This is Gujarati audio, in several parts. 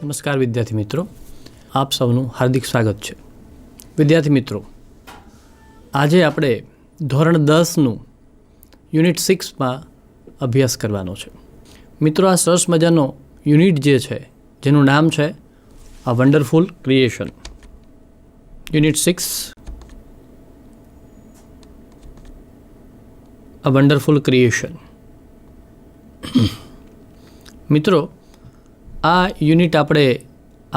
નમસ્કાર વિદ્યાર્થી મિત્રો, આપ સૌનું હાર્દિક સ્વાગત છે. વિદ્યાર્થી મિત્રો, આજે આપણે ધોરણ 10નું યુનિટ 6માં અભ્યાસ કરવાનો છે. મિત્રો, આ સરસ મજાનો યુનિટ જે છે જેનું નામ છે a wonderful creation. Unit 6 a wonderful creation. મિત્રો, આ યુનિટ આપણે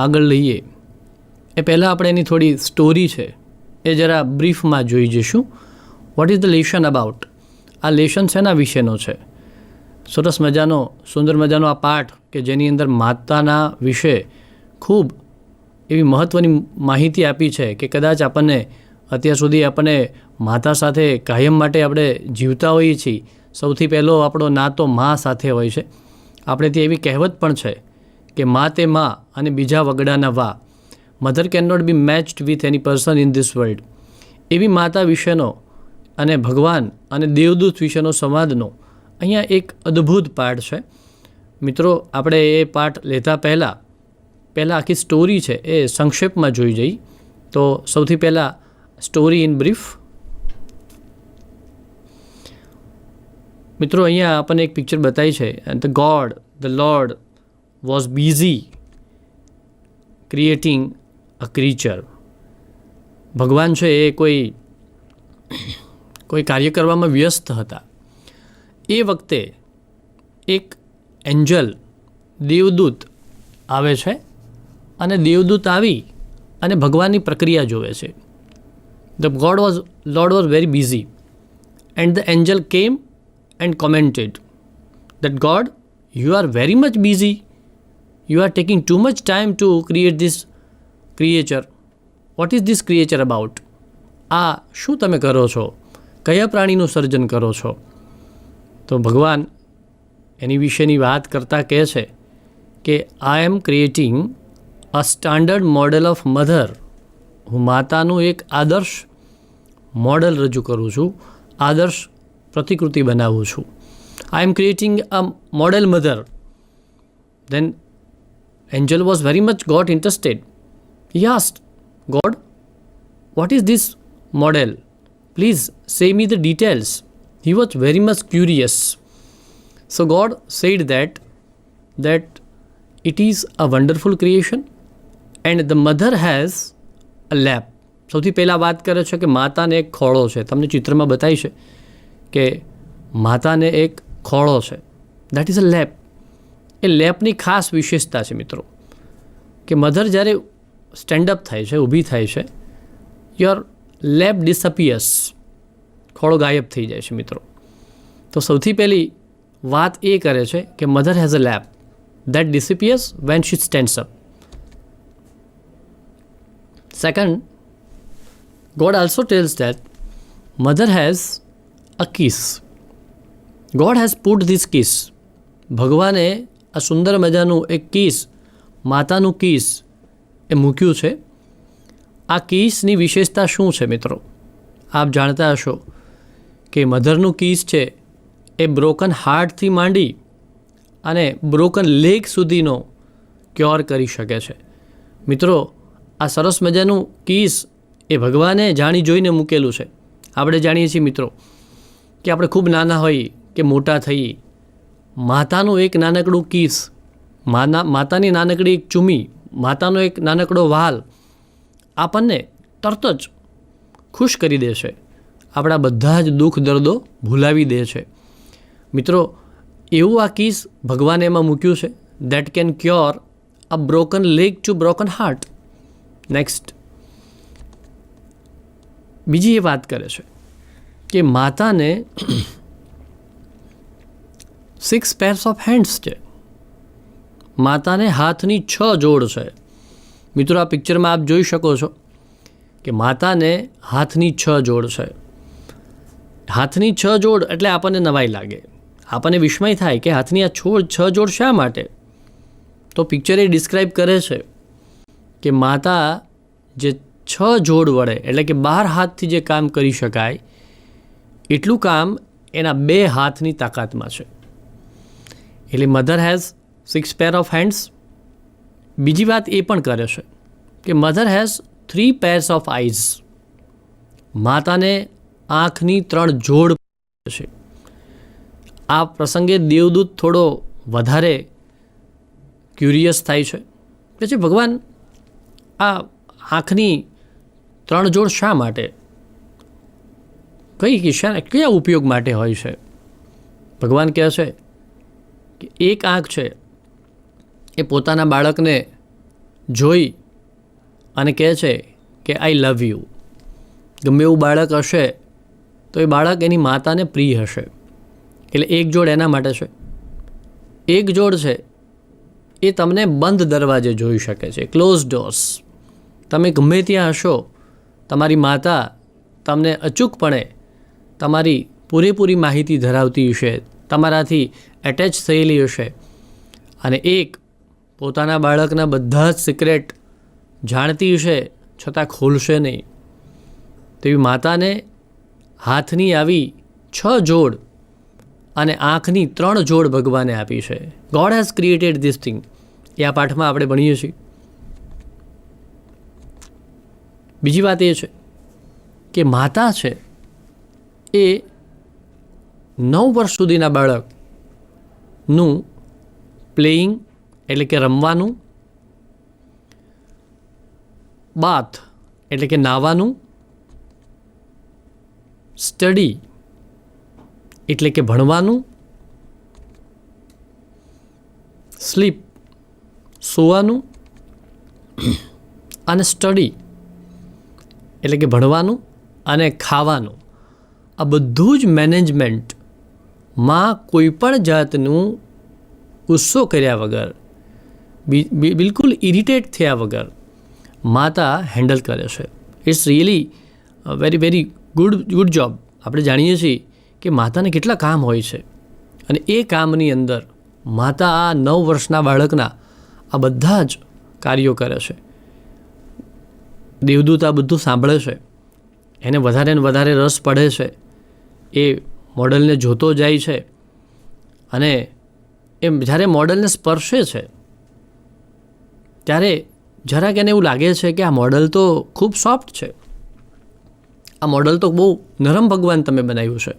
આગળ લઈએ એ પહેલાં આપણે એની થોડી સ્ટોરી છે એ જરા બ્રીફમાં જોઈ જઈશું. Vote is the lesson about? આ લેશન શેના વિશેનો છે? સરસ મજાનો સુંદર મજાનો આ પાઠ કે જેની અંદર માતાના વિશે ખૂબ એવી મહત્ત્વની માહિતી આપી છે કે કદાચ આપણને અત્યાર સુધી આપણને માતા સાથે કાયમ માટે આપણે જીવતા હોઈએ છીએ. સૌથી પહેલો આપણો નાતો મા સાથે હોય છે. આપણે ત્યાં એવી કહેવત પણ છે કે મા તે મા અને બીજા વગડાના વા. Mother can not be matched with any person in this world. એવી માતા વિશેનો અને ભગવાન અને દેવદૂત વિશેનો સંવાદનો અહીંયા એક અદ્ભુત પાઠ છે. મિત્રો, આપણે એ પાઠ લેતા પહેલાં આખી સ્ટોરી છે એ સંક્ષેપમાં જોઈ જઈ. તો સૌથી પહેલાં સ્ટોરી ઇન બ્રીફ. મિત્રો, અહીંયા આપણને એક પિક્ચર બતાવી છે. The lord was busy creating a creature. ભગવાન છે એ કોઈ કાર્ય કરવામાં વ્યસ્ત હતા. એ વખતે એક એન્જલ દેવદૂત આવે છે અને દેવદૂત આવી અને ભગવાનની પ્રક્રિયા જોવે છે. Lord was very busy and the angel came and commented that God, you are very much busy. You are taking too much time to create this creature. What is this creature about? આ શું તમે કરો છો? કયા પ્રાણીનું સર્જન કરો છો? તો ભગવાન એની વિશેની વાત કરતાં કહે છે કે I am creating a standard model of mother. હું માતાનું એક આદર્શ મોડેલ રજૂ કરું છું, આદર્શ પ્રતિકૃતિ બનાવું છું. I am creating a model mother. Then angel was very much got interested. He asked, God, what is this model? Please say me the details. He was very much curious. So God said that it is a wonderful creation and the mother has a lap. સૌથી પહેલાં વાત કરે છે કે માતાને એક ખોળો છે. તમને ચિત્રમાં બતાવી છે કે માતાને એક ખોળો છે. દેટ ઇઝ અ લેપ. એ લેપની ખાસ વિશેષતા છે મિત્રો કે મધર જ્યારે સ્ટેન્ડઅપ થાય છે, ઊભી થાય છે, યોર લેપ ડિસઅપિયર્સ. ખોળો ગાયબ થઈ જાય છે મિત્રો. તો સૌથી પહેલી વાત એ કરે છે કે mother has a lap that disappears when she stands up. Second, God also tells that mother has a kiss. God has put this kiss. ભગવાને આ સુંદર મજાનું એક કિસ, માતાનું કિસ એ મૂક્યું છે. આ કિસની વિશેષતા શું છે મિત્રો? આપ જાણતા હશો કે મધરનું કિસ છે એ બ્રોકન હાર્ટથી માંડી અને બ્રોકન લેગ સુધીનો ક્યોર કરી શકે છે. મિત્રો, આ સરસ મજાનું કિસ એ ભગવાને જાણી જોઈને મૂકેલું છે. આપણે જાણીએ છીએ મિત્રો કે આપણે ખૂબ નાના હોઈએ કે મોટા થઈએ, માતાનું એક નાનકડું કિસ, માતાની નાનકડી એક ચૂમી, માતાનો એક નાનકડો વાલ આપણને તરત જ ખુશ કરી દે છે. આપણા બધા જ દુઃખ દર્દો ભૂલાવી દે છે. મિત્રો, એવું આ કિસ ભગવાને એમાં મૂક્યું છે. That can cure a broken leg to broken heart. Next, બીજી એ વાત કરે છે કે માતાને 6 pairs of hands છે. માતાને હાથની 6 જોડ છે. મિત્રો, આ પિક્ચરમાં આપ જોઈ શકો છો કે માતાને હાથની 6 જોડ છે. હાથની 6 જોડ એટલે આપણને નવાઈ લાગે, આપણને વિસ્મય થાય કે હાથની આ 6 જોડ શા માટે? તો પિક્ચર એ ડિસ્ક્રાઇબ કરે છે કે માતા જે 6 જોડ વડે એટલે કે 12 હાથથી જે કામ કરી શકાય એટલું કામ એના 2 હાથની તાકાતમાં છે. એટલે mother has 6 pair of hands. બીજી વાત એ પણ કરે છે કે mother has 3 pairs of eyes. માતાને આંખની 3 જોડ છે. આ પ્રસંગે દેવદૂત થોડો વધારે ક્યુરિયસ થાય છે કે છે ભગવાન આ આંખની 3 જોડ શા માટે, કયા ઉપયોગ માટે હોય છે? ભગવાન કહે છે કે એક આંખ છે એ પોતાના બાળકને જોઈ અને કહે છે કે આઈ લવ યુ. ગમે એવું બાળક હશે તો એ બાળક એની માતાને પ્રિય હશે, એટલે એક જોડ એના માટે છે. એક જોડ છે એ તમને બંધ દરવાજે જોઈ શકે છે, ક્લોઝ ડોર્સ. તમે ગમે ત્યાં હશો, તમારી માતા તમને અચૂકપણે તમારી પૂરેપૂરી માહિતી ધરાવતી હશે, તમારાથી એટેચ થયેલી હશે, અને એક પોતાના બાળકના બધા જ સિક્રેટ જાણતી હશે છતાં ખોલશે નહીં. તેવી માતાને હાથની આવી 6 જોડ અને આંખની 3 જોડ ભગવાને આપી છે. God has created this thing. એ આ પાઠમાં આપણે ભણીએ છીએ. બીજી વાત એ છે કે માતા છે એ 9 વર્ષ સુધીના બાળકનું પ્લેઇંગ એટલે કે રમવાનું, બાથ એટલે કે નાહવાનું, સ્ટડી એટલે કે ભણવાનું, સ્લીપ સૂવાનું, અને સ્ટડી એટલે કે ભણવાનું અને ખાવાનું, આ બધું જ મેનેજમેન્ટમાં કોઈપણ જાતનું ગુસ્સો કર્યા વગર, બિલકુલ ઇરિટેટ થયા વગર માતા હેન્ડલ કરે છે. It's really very very good job. આપણે જાણીએ છીએ કે માતાને કેટલા કામ હોય છે, અને એ કામની અંદર માતા આ 9 વર્ષના બાળકના આ બધા જ કાર્યો કરે છે. દેવદૂત આ બધું સાંભળે છે, એને વધારે ને વધારે રસ પડે છે, એ મોડલને જોતો જાય છે, અને એ જ્યારે મોડલને સ્પર્શે છે ત્યારે જરાક એને એવું લાગે છે કે આ મોડલ તો ખૂબ સોફ્ટ છે, આ મોડલ તો બહુ નરમ ભગવાન તમે બનાવ્યું છે,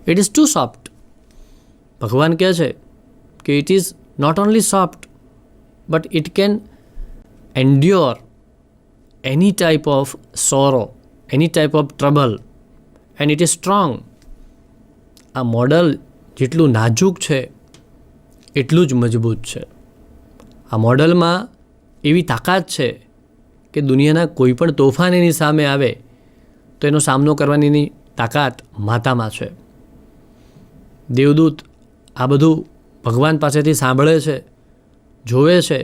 ઇટ ઇઝ ટુ સોફ્ટ. ભગવાન કહે છે કે it is not only soft but it can endure any type of sorrow, any type of trouble, and it is strong. આ મોડલ જેટલું નાજુક છે એટલું જ મજબૂત છે. આ મોડલમાં એવી તાકાત છે કે દુનિયાના કોઈ પણ તોફાન એની સામે આવે તો એનો સામનો કરવાની તાકાત માતામાં છે. દેવદૂત આ બધું ભગવાન પાસેથી સાંભળે છે, જોવે છે,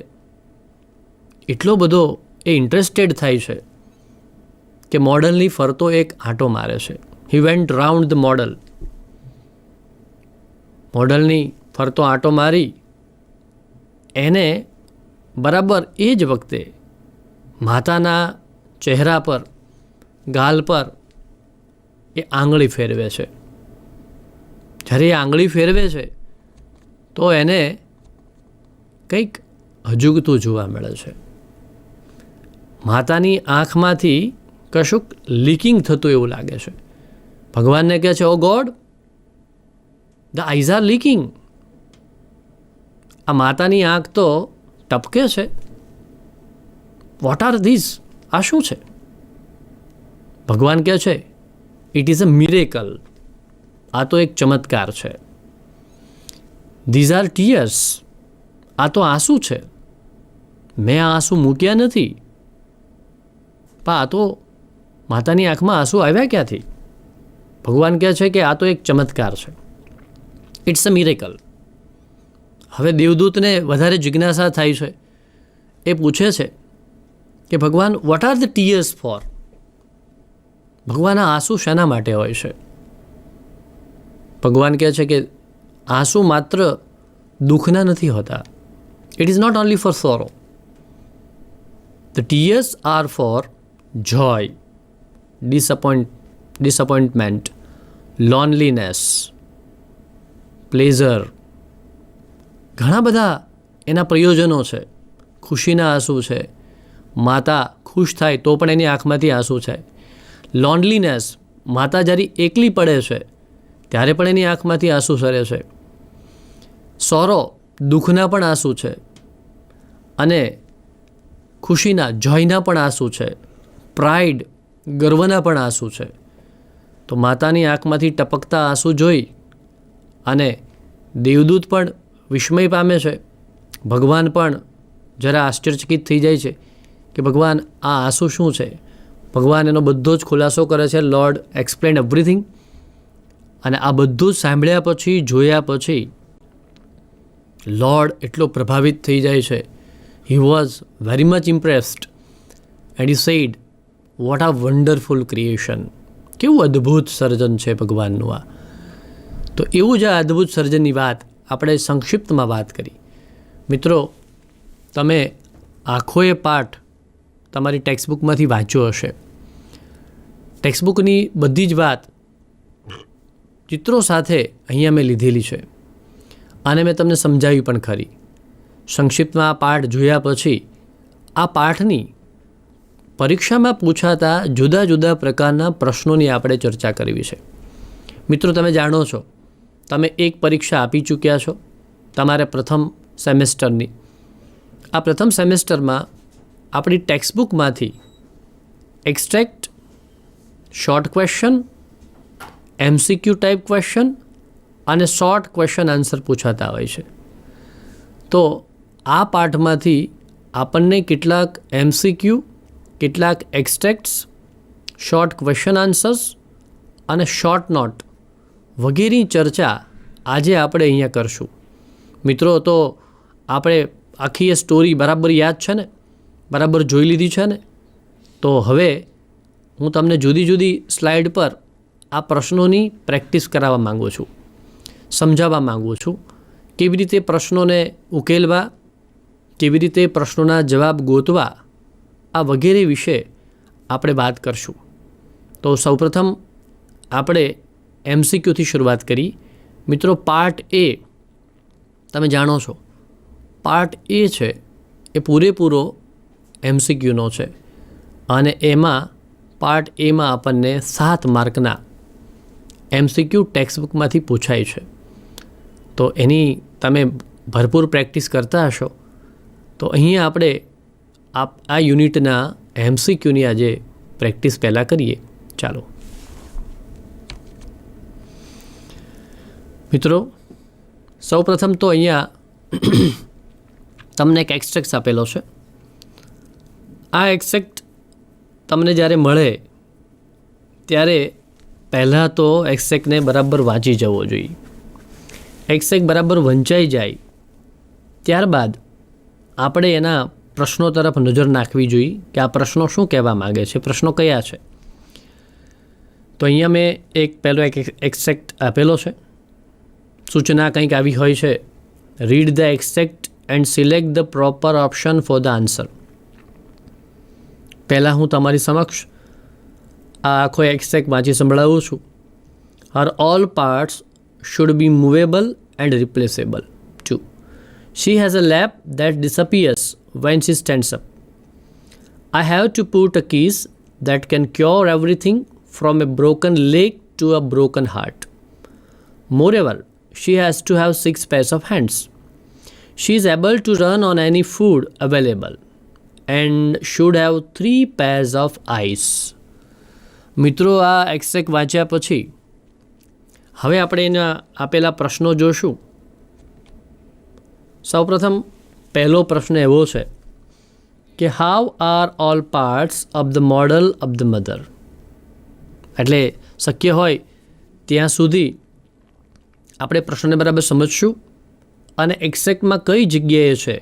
એટલો બધો એ ઇન્ટરેસ્ટેડ થાય છે કે મોડલની ફરતો એક આંટો મારે છે. He went round the model. મોડલની ફરતો આંટો મારી એને બરાબર એ જ વખતે માતાના ચહેરા પર, ગાલ પર એ આંગળી ફેરવે છે. જ્યારે એ આંગળી ફેરવે છે તો એને કંઈક હજુગતું જોવા મળે છે. માતાની આંખમાંથી કશુંક લીકિંગ થતું એવું લાગે છે. ભગવાનને કહે છે, oh God, the eyes are leaking. આ માતાની આંખ તો ટપકે છે. What are this? આ શું છે? ભગવાન કહે છે, ઇટ ઇઝ અ મિરેકલ. આ તો એક ચમત્કાર છે. These are tears. આ તો આંસુ છે. મેં આ આંસુ મૂક્યા નથી, પણ આ તો માતાની આંખમાં આંસુ આવ્યા ક્યાંથી? ભગવાન કહે છે કે આ તો એક ચમત્કાર છે. It's a miracle. હવે દેવદૂતને વધારે જિજ્ઞાસા થાય છે. એ પૂછે છે કે ભગવાન, what are the tears for? ભગવાન, આ આંસુ શાના માટે હોય છે? ભગવાન કહે છે કે આંસુ માત્ર દુઃખના નથી હોતા. It is not only for sorrow. The tears are for joy, disappointment, loneliness, pleasure. ઘણા બધા એના પ્રયોજનો છે. ખુશીના આંસુ છે. માતા ખુશ થાય તો પણ એની આંખમાંથી આંસુ છે. લોનલીનેસ, માતા જ્યારે એકલી પડે છે ત્યારે પણ એની આંખમાંથી આંસુ સરે છે. સોરો, દુઃખના પણ આંસુ છે. અને ખુશીના, જોયના પણ આંસુ છે. પ્રાઇડ, ગર્વના પણ આંસુ છે. તો માતાની આંખમાંથી ટપકતા આંસુ જોઈ અને દેવદૂત પણ વિસ્મય પામે છે. ભગવાન પણ જરા આશ્ચર્યચકિત થઈ જાય છે કે ભગવાન આ આંસુ શું છે. ભગવાન એનો બધો જ ખુલાસો કરે છે. Lord explain everything. અને આ બધું જ સાંભળ્યા પછી, જોયા પછી લોર્ડ એટલો પ્રભાવિત થઈ જાય છે. He was very much impressed and he said, what a wonderful creation. કેવું અદ્ભુત સર્જન છે ભગવાનનું આ. તો એવું જ આ અદ્ભુત સર્જનની વાત આપણે સંક્ષિપ્તમાં વાત કરી. મિત્રો, તમે આખો એ પાઠ તમારી ટેક્સ્ટબુકમાંથી વાંચ્યો હશે. ટેક્સ્ટબુકની બધી જ વાત ચિત્રો સાથે અહીંયા મેં લીધેલી છે અને મેં તમને સમજાવી પણ ખરી. સંક્ષિપ્તમાં આ પાઠ જોયા પછી આ પાઠની પરીક્ષામાં પૂછાતા જુદા જુદા પ્રકારના પ્રશ્નોની આપણે ચર્ચા કરવી છે. મિત્રો, તમે જાણો છો, તમે એક પરીક્ષા આપી ચૂક્યા છો તમારે પ્રથમ સેમેસ્ટરની. આ પ્રથમ સેમેસ્ટરમાં આપણી ટેક્સ્ટબુકમાંથી extract, short question, MCQ type question અને શોર્ટ ક્વેશ્ચન આન્સર પૂછાતા હોય છે. તો આ પાઠમાંથી આપણને કેટલાક MCQ, કેટલાક એક્સ્ટ્રેક્ટ્સ, શોર્ટ ક્વેશ્ચન આન્સર્સ અને શોર્ટ નોટ વગેરેની ચર્ચા આજે આપણે અહીંયા કરશું. મિત્રો, તો આપણે આખી એ સ્ટોરી બરાબર યાદ છે ને? બરાબર જોઈ લીધી છે ને? તો હવે હું તમને જુદી જુદી સ્લાઇડ પર આ પ્રશ્નોની પ્રેક્ટિસ કરાવવા માગું છું, સમજાવવા માગું છું. કેવી રીતે પ્રશ્નોને ઉકેલવા, કેવી રીતે પ્રશ્નોના જવાબ ગોતવા, આ વગેરે વિશે આપણે વાત કરશું. તો સૌપ્રથમ આપણે MCQથી શરૂઆત કરી. મિત્રો, પાર્ટ એ તમે જાણો છો, પાર્ટ એ છે એ પૂરેપૂરો MCQનો છે અને એમાં પાર્ટ એમાં આપણને 7 માર્કના MCQ ટેક્સ્ટબુકમાંથી પૂછાય છે. તો એની તમે ભરપૂર પ્રેક્ટિસ કરતા હશો. તો અહીંયા આપણે આ યુનિટના MCQની આજે પ્રેક્ટિસ પહેલાં કરીએ. ચાલો મિત્રો, સૌપ્રથમ તો અહીંયા તમને એક એક્સ્ટ્રેક્ટ આપેલો છે. આ એક્સ્ટ્રેક્ટ તમને જ્યારે મળે ત્યારે પહેલાં તો એક્સ્ટ્રેક્ટને બરાબર વાંચી જવો જોઈએ. એક્સ્ટ્રેક્ટ બરાબર વંચાઈ જાય ત્યારબાદ આપણે એના પ્રશ્નો તરફ નજર નાખવી જોઈએ કે આ પ્રશ્નો શું કહેવા માગે છે, પ્રશ્નો કયા છે. તો અહીંયા મેં પહેલો એક્સ્ટ્રેક્ટ આપેલો છે. સૂચના કંઈક આવી હોય છે, read the extract and select the proper option for the answer. પહેલાં હું તમારી સમક્ષ આ આખો એક્સ્ટ્રેક્ટ વાંચી સંભળાવું છું. Her all parts should be movable and replaceable too. She has a lap that disappears when she stands up. I have to put a keys that can cure everything from a broken leg to a broken heart. Moreover, she has to have 6 pairs of hands. She is able to run on any food available and should have 3 pairs of eyes. મિત્રો, આ એક્સ્ટ્રેક્ટ વાંચ્યા પછી હવે આપણે એના આપેલા પ્રશ્નો જોશું. સૌપ્રથમ પહેલો પ્રશ્ન એવો છે કે how are all parts of the model of the mother. એટલે શક્ય હોય ત્યાં સુધી આપણે પ્રશ્નને બરાબર સમજશું અને એક્ઝેક્ટમાં કઈ જગ્યાએ છે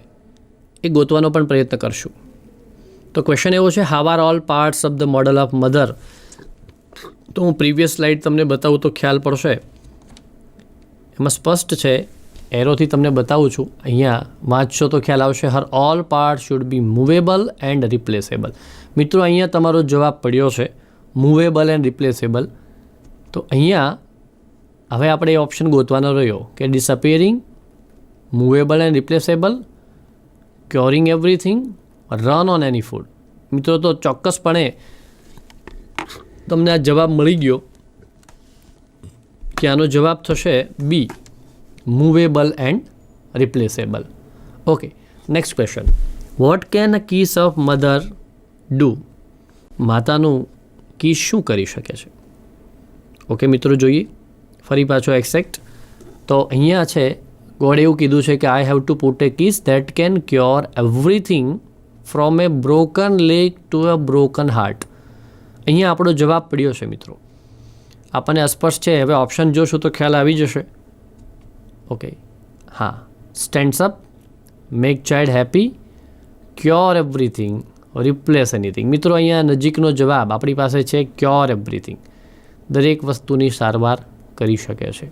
એ ગોતવાનો પણ પ્રયત્ન કરશું. તો ક્વેશ્ચન એવો છે, how are all parts of the model of mother. તો હું પ્રીવિયસ સ્લાઇડ તમને બતાવું તો ખ્યાલ પડશે. એમાં સ્પષ્ટ છે, એરોથી તમને બતાવું છું. અહીંયા વાંચશો તો ખ્યાલ આવશે. Her all part should be movable and replaceable. મિત્રો, અહીંયા તમારો જવાબ પડ્યો છે મૂવેબલ એન્ડ રિપ્લેસેબલ. તો અહીંયા હવે આપણે એ ઓપ્શન ગોતવાનો રહ્યો કે disappearing, movable and રિપ્લેસેબલ curing everything, run on any food. મિત્રો તો ચોક્કસપણે તમને આ જવાબ મળી ગયો કે આનો જવાબ થશે B, movable and replaceable. Okay, next question. What can a kiss of mother do? માતાનું કિસ શું કરી શકે છે? ઓકે મિત્રો, જોઈએ ફરી પાછો એક્સેક્ટ. તો અહીંયા છે ગોડે એવું કીધું છે કે I have to put a kiss that can cure everything from a broken leg to a broken heart. અહીંયા આપણો જવાબ પડ્યો છે મિત્રો. આપણને અસ્પષ્ટ છે, હવે ઓપ્શન જોશું તો ખ્યાલ આવી જશે. ઓકે, હા, stands up, make child happy, cure everything, replace anything. મિત્રો અહીંયા નજીકનો જવાબ આપણી પાસે છે ક્યોર એવરીથિંગ. દરેક વસ્તુની સારવાર કરી શકે છે.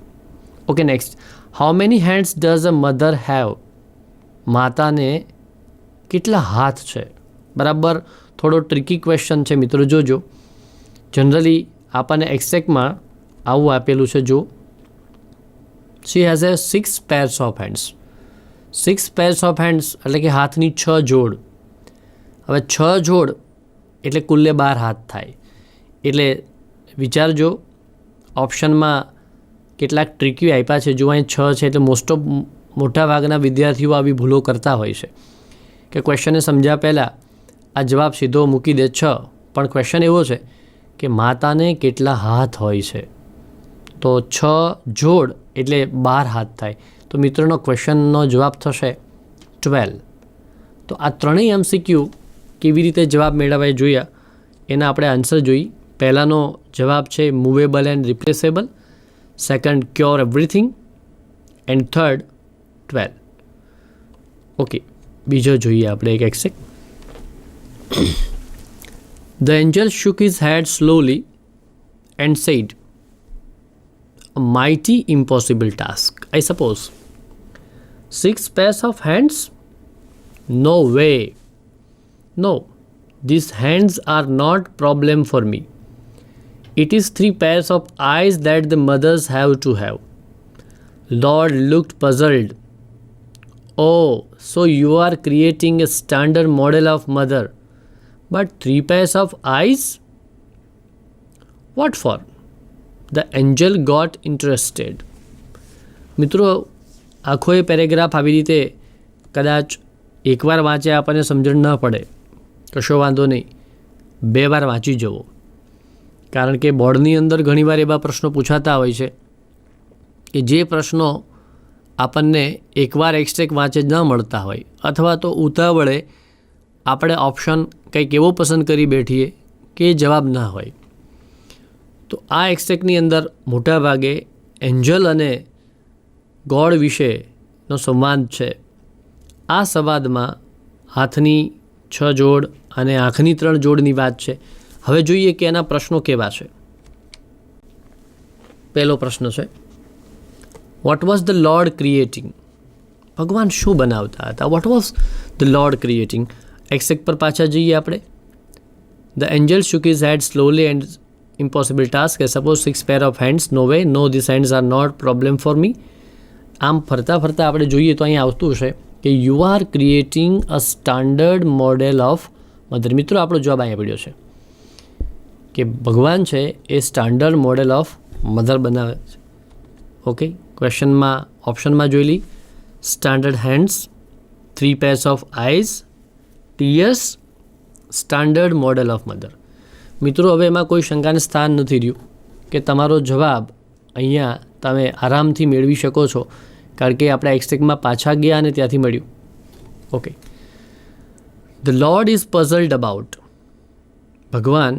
Okay, next. How many hands does a mother have? માતાને કેટલા હાથ છે? બરાબર, થોડો ટ્રિકી ક્વેશ્ચન છે મિત્રો, જોજો. જનરલી આપણને એક્સેક્ટમાં આવું આપેલું છે, જો she has a 6 pairs of hands. 6 pairs of hands એટલે કે હાથની 6 જોડ. હવે 6 જોડ એટલે કુલ્લે 12 હાથ થાય. એટલે વિચારજો, ઓપ્શનમાં કેટલાક ટ્રિકી આપ્યા છે. જો અહીં 6 છે એટલે મોટાભાગના વિદ્યાર્થીઓ આવી ભૂલો કરતા હોય છે કે ક્વેશ્ચનને સમજ્યા પહેલાં આ જવાબ સીધો મૂકી દે 6, પણ ક્વેશ્ચન એવો છે કે માતાને કેટલા હાથ હોય છે, તો 6 જોડ એટલે 12 હાથ થાય. તો મિત્રોનો ક્વેશ્ચનનો જવાબ થશે 12. તો આ ત્રણેય MCQ કેવી રીતે જવાબ મેળવાય જોયા, એના આપણે આન્સર જોઈ. પહેલાંનો જવાબ છે movable and રિપ્લેસેબલ, second cure everything, and third 12. Okay, બીજો જોઈએ આપણે એક એક્સેક્ટ. The angel shook his head slowly and said, a mighty impossible task, I suppose. 6 pairs of hands? No way. No, these hands are not problem for me. It is 3 pairs of eyes that the mothers have to have. Lord looked puzzled. Oh, so you are creating a standard model of mother, but 3 pairs of eyes? What for? The angel got interested. મિત્રો, આખો એ પેરેગ્રાફ આવી રીતે કદાચ એકવાર વાંચે આપણને સમજણ ન પડે, કશો વાંધો નહીં, 2 વાર વાંચી જવો. કારણ કે બોર્ડની અંદર ઘણીવાર એવા પ્રશ્નો પૂછાતા હોય છે કે જે પ્રશ્નો આપણને એકવાર એક્સ્ટ્રેક્ટ વાંચે ન મળતા હોય, અથવા તો ઉતાવળે આપણે ઓપ્શન કંઈક એવો પસંદ કરી બેઠીએ કે જવાબ ના હોય. તો આ એક્સ્ટ્રેક્ટની અંદર મોટાભાગે એન્જલ અને ગોડ વિશેનો સંવાદ છે. આ સંવાદમાં હાથની 6 જોડ અને આંખની 3 જોડની વાત છે. હવે જોઈએ કે એના પ્રશ્નો કેવા છે. પહેલો પ્રશ્ન છે, what was the lord creating? ભગવાન શું બનાવતા હતા? What was the lord creating? Extract પર પાછા જઈએ આપણે. The angel shook his head slowly and impossible task, I suppose 6 pair of hands, no way, no, these hands are not problem for me. આમ ફરતા ફરતા આપણે જોઈએ તો અહીંયા આવતું છે કે you are creating a standard model of mother. મિત્રો, આપણો જવાબ અહીંયા પડ્યો છે કે ભગવાન છે એ સ્ટાન્ડર્ડ મોડેલ ઓફ મધર બનાવે છે. ઓકે, ક્વેશ્ચનમાં ઓપ્શનમાં જોઈ લી, standard hands, 3 pairs of eyes, tears, standard model of mother. મિત્રો, હવે એમાં કોઈ શંકાને સ્થાન નથી રહ્યું કે તમારો જવાબ અહીંયા તમે આરામથી મેળવી શકો છો, કારણ કે આપણે એક્સેક્ટમાં પાછા ગયા અને ત્યાંથી મળ્યું. Okay, the lord is puzzled about. ભગવાન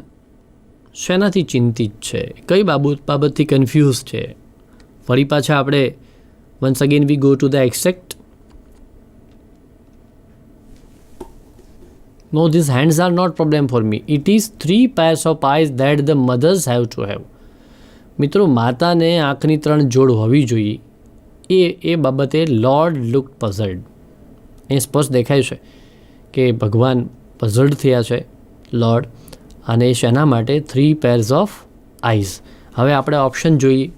શેનાથી ચિંતિત છે? કઈ બાબતથી કન્ફ્યુઝ છે? ફરી પાછા આપણે once again we go to the extract. No, these hands are not problem for me. It is 3 pairs of eyes that the mothers have to have. મિત્રો, માતાને આંખની 3 જોડ હોવી જોઈએ એ બાબતે લોર્ડ લુક પઝલ્ડ. એ સ્પષ્ટ દેખાય છે કે ભગવાન પઝલ્ડ થયા છે લોર્ડ, અને શેના માટે? 3 pairs ઓફ આઈઝ. હવે આપણે ઓપ્શન જોઈએ.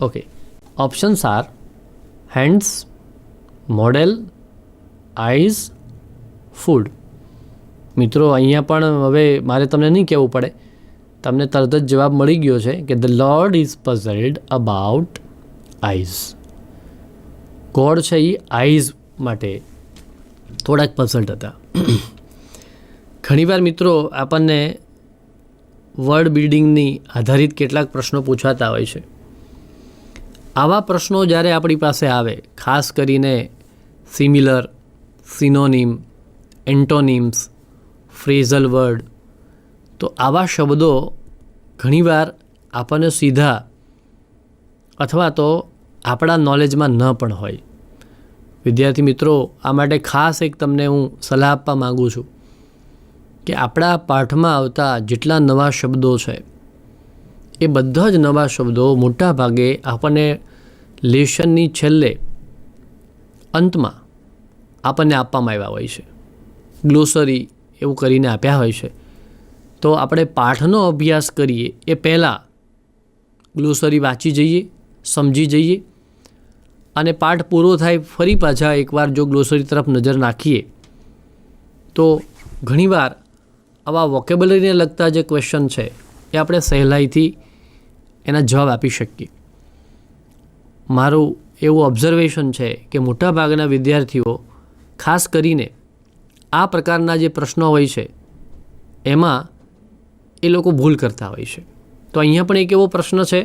Okay, options R hands, model, eyes food. મિત્રો અહીંયા પણ હવે મારે તમને નહીં કહેવું પડે, તમને તરત જ જવાબ મળી ગયો છે કે the lord is puzzled about eyes. God છે એ આઈઝ માટે થોડાક પઝલ્ડ હતા. ઘણીવાર મિત્રો આપણને વર્ડ બિલ્ડિંગની આધારિત કેટલાક પ્રશ્નો પૂછાતા હોય છે. આવા પ્રશ્નો જ્યારે આપણી પાસે આવે, ખાસ કરીને similar, synonym, antonyms, phrasal word, તો આવા શબ્દો ઘણીવાર આપણને સીધા અથવા તો આપણા નોલેજમાં ન પણ હોય. વિદ્યાર્થી મિત્રો, આ માટે ખાસ એક તમને હું સલાહ આપવા માગું છું કે આપણા પાઠમાં આવતા જેટલા નવા શબ્દો છે એ બધા જ નવા શબ્દો મોટા ભાગે આપણને લેશનની છેલ્લે અંતમાં આપણને આપવામાં આવ્યા હોય છે. ગ્લોસરી એવું કરીને આપ્યા હોય છે. તો આપણે પાઠનો અભ્યાસ કરીએ એ પહેલાં ગ્લોસરી વાંચી જઈએ, સમજી જઈએ, અને પાઠ પૂરો થાય ફરી પાછા એકવાર જો ગ્લોસરી તરફ નજર નાખીએ તો ઘણીવાર આવા વોકેબ્યુલરીને લગતા જે ક્વેશ્ચન છે એ આપણે સહેલાઈથી એના જવાબ આપી શકીએ. મારું એવું ઓબ્ઝર્વેશન છે કે મોટાભાગના વિદ્યાર્થીઓ ખાસ કરીને આ પ્રકારના જે પ્રશ્નો હોય છે એમાં એ લોકો ભૂલ કરતા હોય છે. તો અહીંયા પણ એક એવો પ્રશ્ન છે,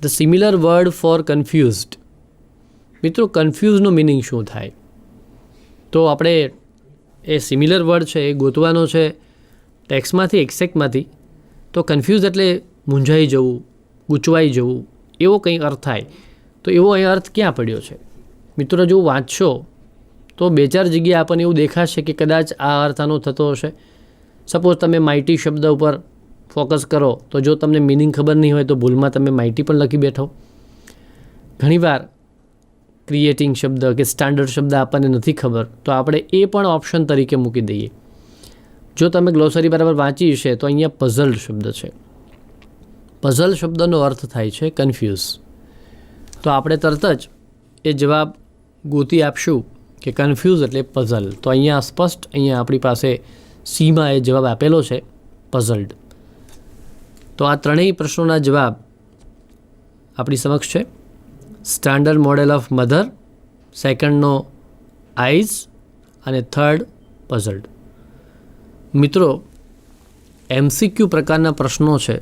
the similar word for confused. મિત્રો, કન્ફ્યુઝનો મિનિંગ શું થાય? તો આપણે એ સિમિલર વર્ડ છે એ ગોતવાનો છે ટેક્સ્ટમાંથી, એક્સેક્ટમાંથી. તો કન્ફ્યુઝ એટલે મૂંઝાઈ જવું, ગૂંચવાઈ જવું, એવો કંઈ અર્થ થાય. તો એવો અહીં અર્થ ક્યાં પડ્યો છે? મિત્રો, જો વાંચશો તો 2-4 જગ્યાએ આપણને એવું દેખાશે કે કદાચ આ અર્થ આનો થતો હશે. સપોઝ તમે માઇટી શબ્દ ઉપર ફોકસ કરો તો જો તમને મિનિંગ ખબર નહીં હોય તો ભૂલમાં તમે માઇટી પણ લખી બેઠો. ઘણીવાર ક્રિએટિંગ શબ્દ કે સ્ટાન્ડર્ડ શબ્દ આપણને નથી ખબર તો આપણે એ પણ ઓપ્શન તરીકે મૂકી દઈએ. જો તમે ગ્લોસરી બરાબર વાંચી હશે તો અહીંયા પઝલ્ડ શબ્દ છે. પઝલ શબ્દનો અર્થ થાય છે કન્ફ્યુઝ. તો આપણે તરત જ એ જવાબ ગોતી આપશું કે કન્ફ્યુઝ એટલે પઝલ. તો અહીંયા સ્પષ્ટ અહીંયા આપણી પાસે સીમાં એ જવાબ આપેલો છે, પઝલ્ડ. તો આ ત્રણેય પ્રશ્નોના જવાબ આપણી સમક્ષ છે. સ્ટાન્ડર્ડ મોડેલ ઓફ મધર, સેકન્ડનો આઈઝ અને થર્ડ પઝલ્ડ. મિત્રો, MCQ પ્રકારના પ્રશ્નો છે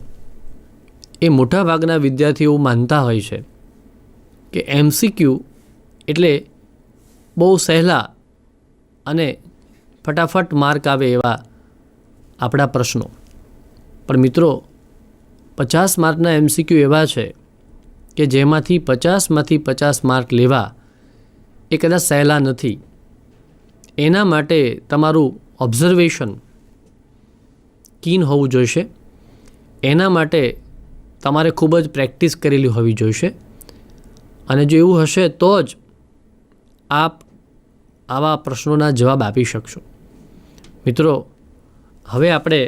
એ મોટાભાગના વિદ્યાર્થીઓ માનતા હોય છે કે MCQ એટલે બહુ સહેલા અને ફટાફટ માર્ક આવે એવા આપણા પ્રશ્નો. પણ મિત્રો, 50 માર્કના MCQ એવા છે કે જેમાંથી 50માંથી 50 માર્ક લેવા એ કદાચ સહેલા નથી. એના માટે તમારું ઓબ્ઝર્વેશન કીન હોવું જોઈશે. એના માટે તમારે ખૂબ જ પ્રેક્ટિસ કરેલી હોવી જોઈશે. અને જો એવું હશે તો જ આપ આવા પ્રશ્નોના જવાબ આપી શકશો. મિત્રો, હવે આપણે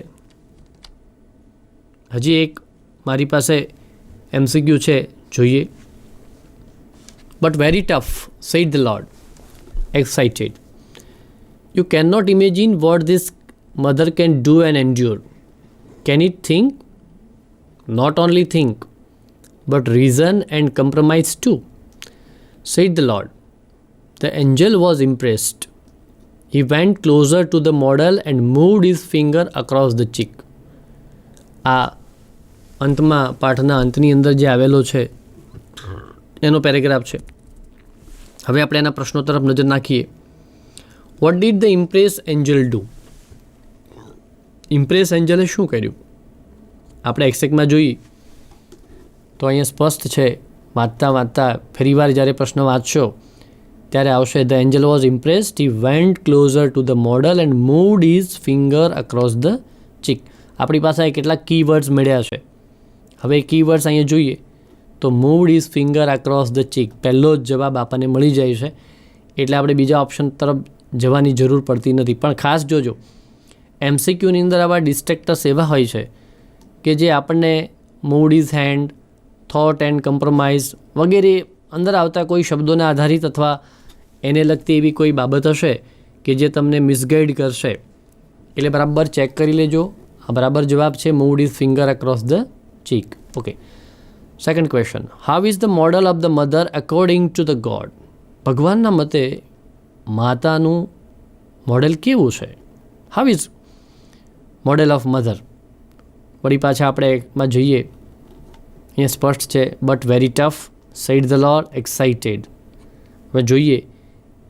હજી એક મારી પાસે MCQ છે, જોઈએ. But very tough, said the lord, excited. You can not imagine what this mother can do and endure. Can it think? Not only think, but reason and compromise too, said the Lord. The angel was impressed. He went closer to the model and moved his finger across the cheek. આ અંતમાં પાઠના અંતની અંદર જે આવેલો છે એનો પેરેગ્રાફ છે. હવે આપણે એના પ્રશ્નો તરફ નજર નાખીએ. What did the impress angel do? Impress એન્જલે શું કર્યું? આપણે એક્સેકમાં જોઈએ તો અહીંયા સ્પષ્ટ છે. વાંચતા વાંચતા ફરીવાર જ્યારે પ્રશ્ન વાંચશો ત્યારે આવશે, the angel was impressed. He went closer to the model and moved his finger across the cheek. આપણી પાસે કેટલાક કીવર્ડ્સ મળ્યા છે. હવે કીવર્ડ્સ અહીંયા જોઈએ તો moved his finger across the cheek પહેલો જ જવાબ આપણને મળી જાય છે. એટલે આપણે બીજા ઓપ્શન તરફ જવાની જરૂર પડતી નથી. પણ ખાસ જોજો, MCQની અંદર આવા ડિસ્ટ્રેક્ટર્સ એવા હોય છે કે જે આપણને moved his hand, thought and compromise વગેરે અંદર આવતા કોઈ શબ્દોને આધારિત અથવા એને લગતી એવી કોઈ બાબત હશે કે જે તમને મિસગાઈડ કરશે, એટલે બરાબર ચેક કરી લેજો. આ બરાબર જવાબ છે moved his finger across the cheek. Okay, second question, how is the model of the mother according to the God? ભગવાનના મતે માતાનું મોડેલ કેવું છે? How is model of mother? વળી પાછા આપણે એમાં જોઈએ, અહીંયા સ્પષ્ટ છે, but very tough, said the lord excited. હવે જોઈએ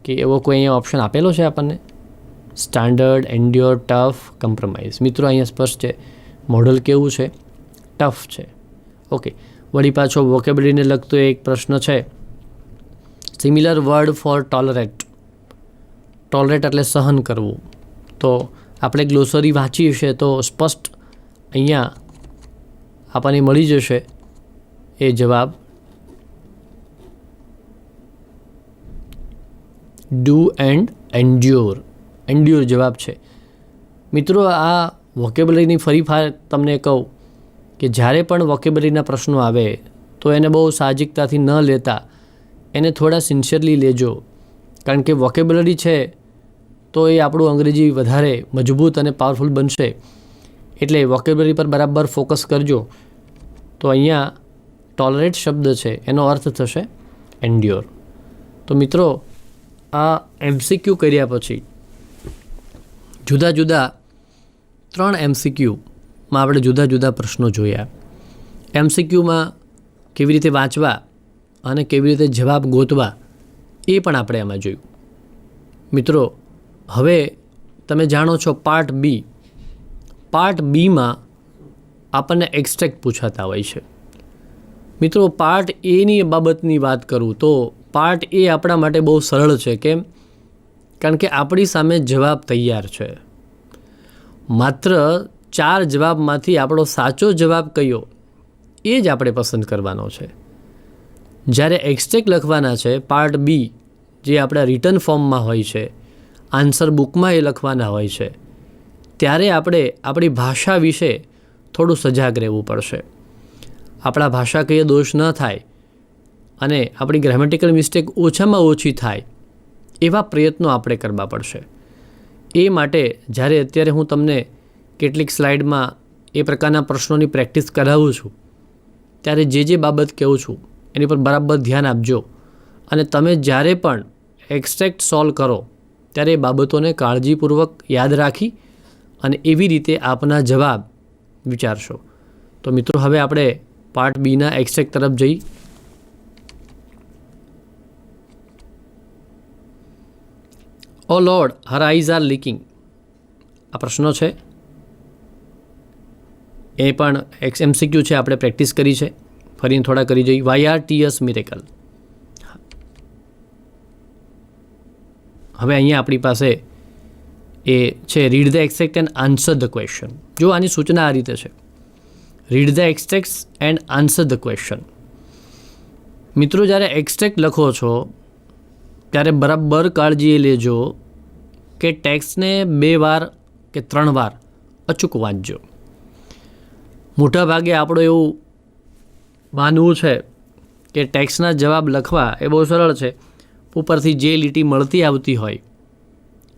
કે એવો કોઈ અહીંયા ઓપ્શન આપેલો છે આપણને, સ્ટાન્ડર્ડ, એન્ડ્યોર, ટફ, કમ્પ્રોમાઇઝ. મિત્રો અહીંયા સ્પષ્ટ છે, મોડલ કેવું છે? ટફ છે. ઓકે, વળી પાછો વોકેબલરીને લગતો એક પ્રશ્ન છે, similar word for tolerate. Tolerate એટલે સહન કરવું. તો આપણે ગ્લોસરી વાંચી હશે તો સ્પષ્ટ અહીંયા આપણને મળી જશે એ જવાબ, ડુ એન્ડ એન્ડ્યોર. એન્ડ્યોર જવાબ છે. મિત્રો, આ વોકેબલરીની ફરી તમને કહું કે જ્યારે પણ વોકેબલરીના પ્રશ્નો આવે તો એને બહુ સાહજિકતાથી ન લેતા, એને થોડા સિન્સિયરલી લેજો. કારણ કે વોકેબલરી છે તો એ આપણું અંગ્રેજી વધારે મજબૂત અને પાવરફુલ બનશે. એટલે વોકેબલરી પર બરાબર ફોકસ કરજો. તો અહીંયા ટોલરેટ શબ્દ છે એનો અર્થ થશે એન્ડ્યોર. તો મિત્રો, આ MCQ કર્યા પછી જુદા જુદા 3 MCQમાં આપણે જુદા જુદા પ્રશ્નો જોયા. MCQમાં કેવી રીતે વાંચવા અને કેવી રીતે જવાબ ગોતવા એ પણ આપણે એમાં જોયું. મિત્રો, હવે તમે જાણો છો પાર્ટ બી. પાર્ટ બીમાં આપણને એક્સ્ટ્રેક્ટ પૂછાતા હોય છે. મિત્રો, પાર્ટ એની બાબતની વાત કરું તો પાર્ટ એ આપણા માટે બહુ સરળ છે. કેમ? કારણ કે આપણી સામે જવાબ તૈયાર છે. માત્ર 4 જવાબમાંથી આપણો સાચો જવાબ કયો એ જ આપણે પસંદ કરવાનો છે. જ્યારે એક્સ્ટ્રેક્ટ લખવાના છે પાર્ટ બી, જે આપણા રિટન ફોર્મમાં હોય છે, આન્સર બુકમાં એ લખવાના હોય છે, ત્યારે આપણે આપણી ભાષા વિશે થોડું સજાગ રહેવું પડશે. આપણા ભાષાકીય દોષ ન થાય અને આપણી ગ્રામેટિકલ મિસ્ટેક ઓછામાં ઓછી થાય એવા પ્રયત્નો આપણે કરવા પડશે. એ માટે જ્યારે અત્યારે હું તમને કેટલીક સ્લાઇડમાં એ પ્રકારના પ્રશ્નોની પ્રેક્ટિસ કરાવું છું, ત્યારે જે બાબત કહું છું એની પર બરાબર ધ્યાન આપજો. અને તમે જ્યારે પણ એક્સ્ટ્રેક્ટ સોલ્વ કરો ત્યારે એ બાબતોને કાળજીપૂર્વક યાદ રાખી અને એવી રીતે આપના જવાબ વિચારશો. તો મિત્રો, હવે આપણે પાર્ટ બીના એક્સ્ટ્રેક્ટ તરફ જઈ. O lord, her eyes are leaking. આ પ્રશ્નો છે, એ પણ MCQ છે, આપણે પ્રેક્ટિસ કરી છે, ફરીને થોડા કરી જઈએ. Why are tears miracle. હવે અહીંયા આપણી પાસે એ છે, read the extract and answer the question. જો આની સૂચના આ રીતે છે, read the extracts and answer the question. મિત્રો, જ્યારે એક્સ્ટ્રેક્ટ લખો છો ત્યારે બરાબર કાળજી લેજો કે ટેક્સ્ટને 2 વાર કે 3 વાર અચૂક વાંચજો. મોટા ભાગે આપણું એવું માનવું છે કે ટેક્સ્ટના જવાબ લખવા એ બહુ સરળ છે, ઉપરથી જે લીટી મળતી આવતી હોય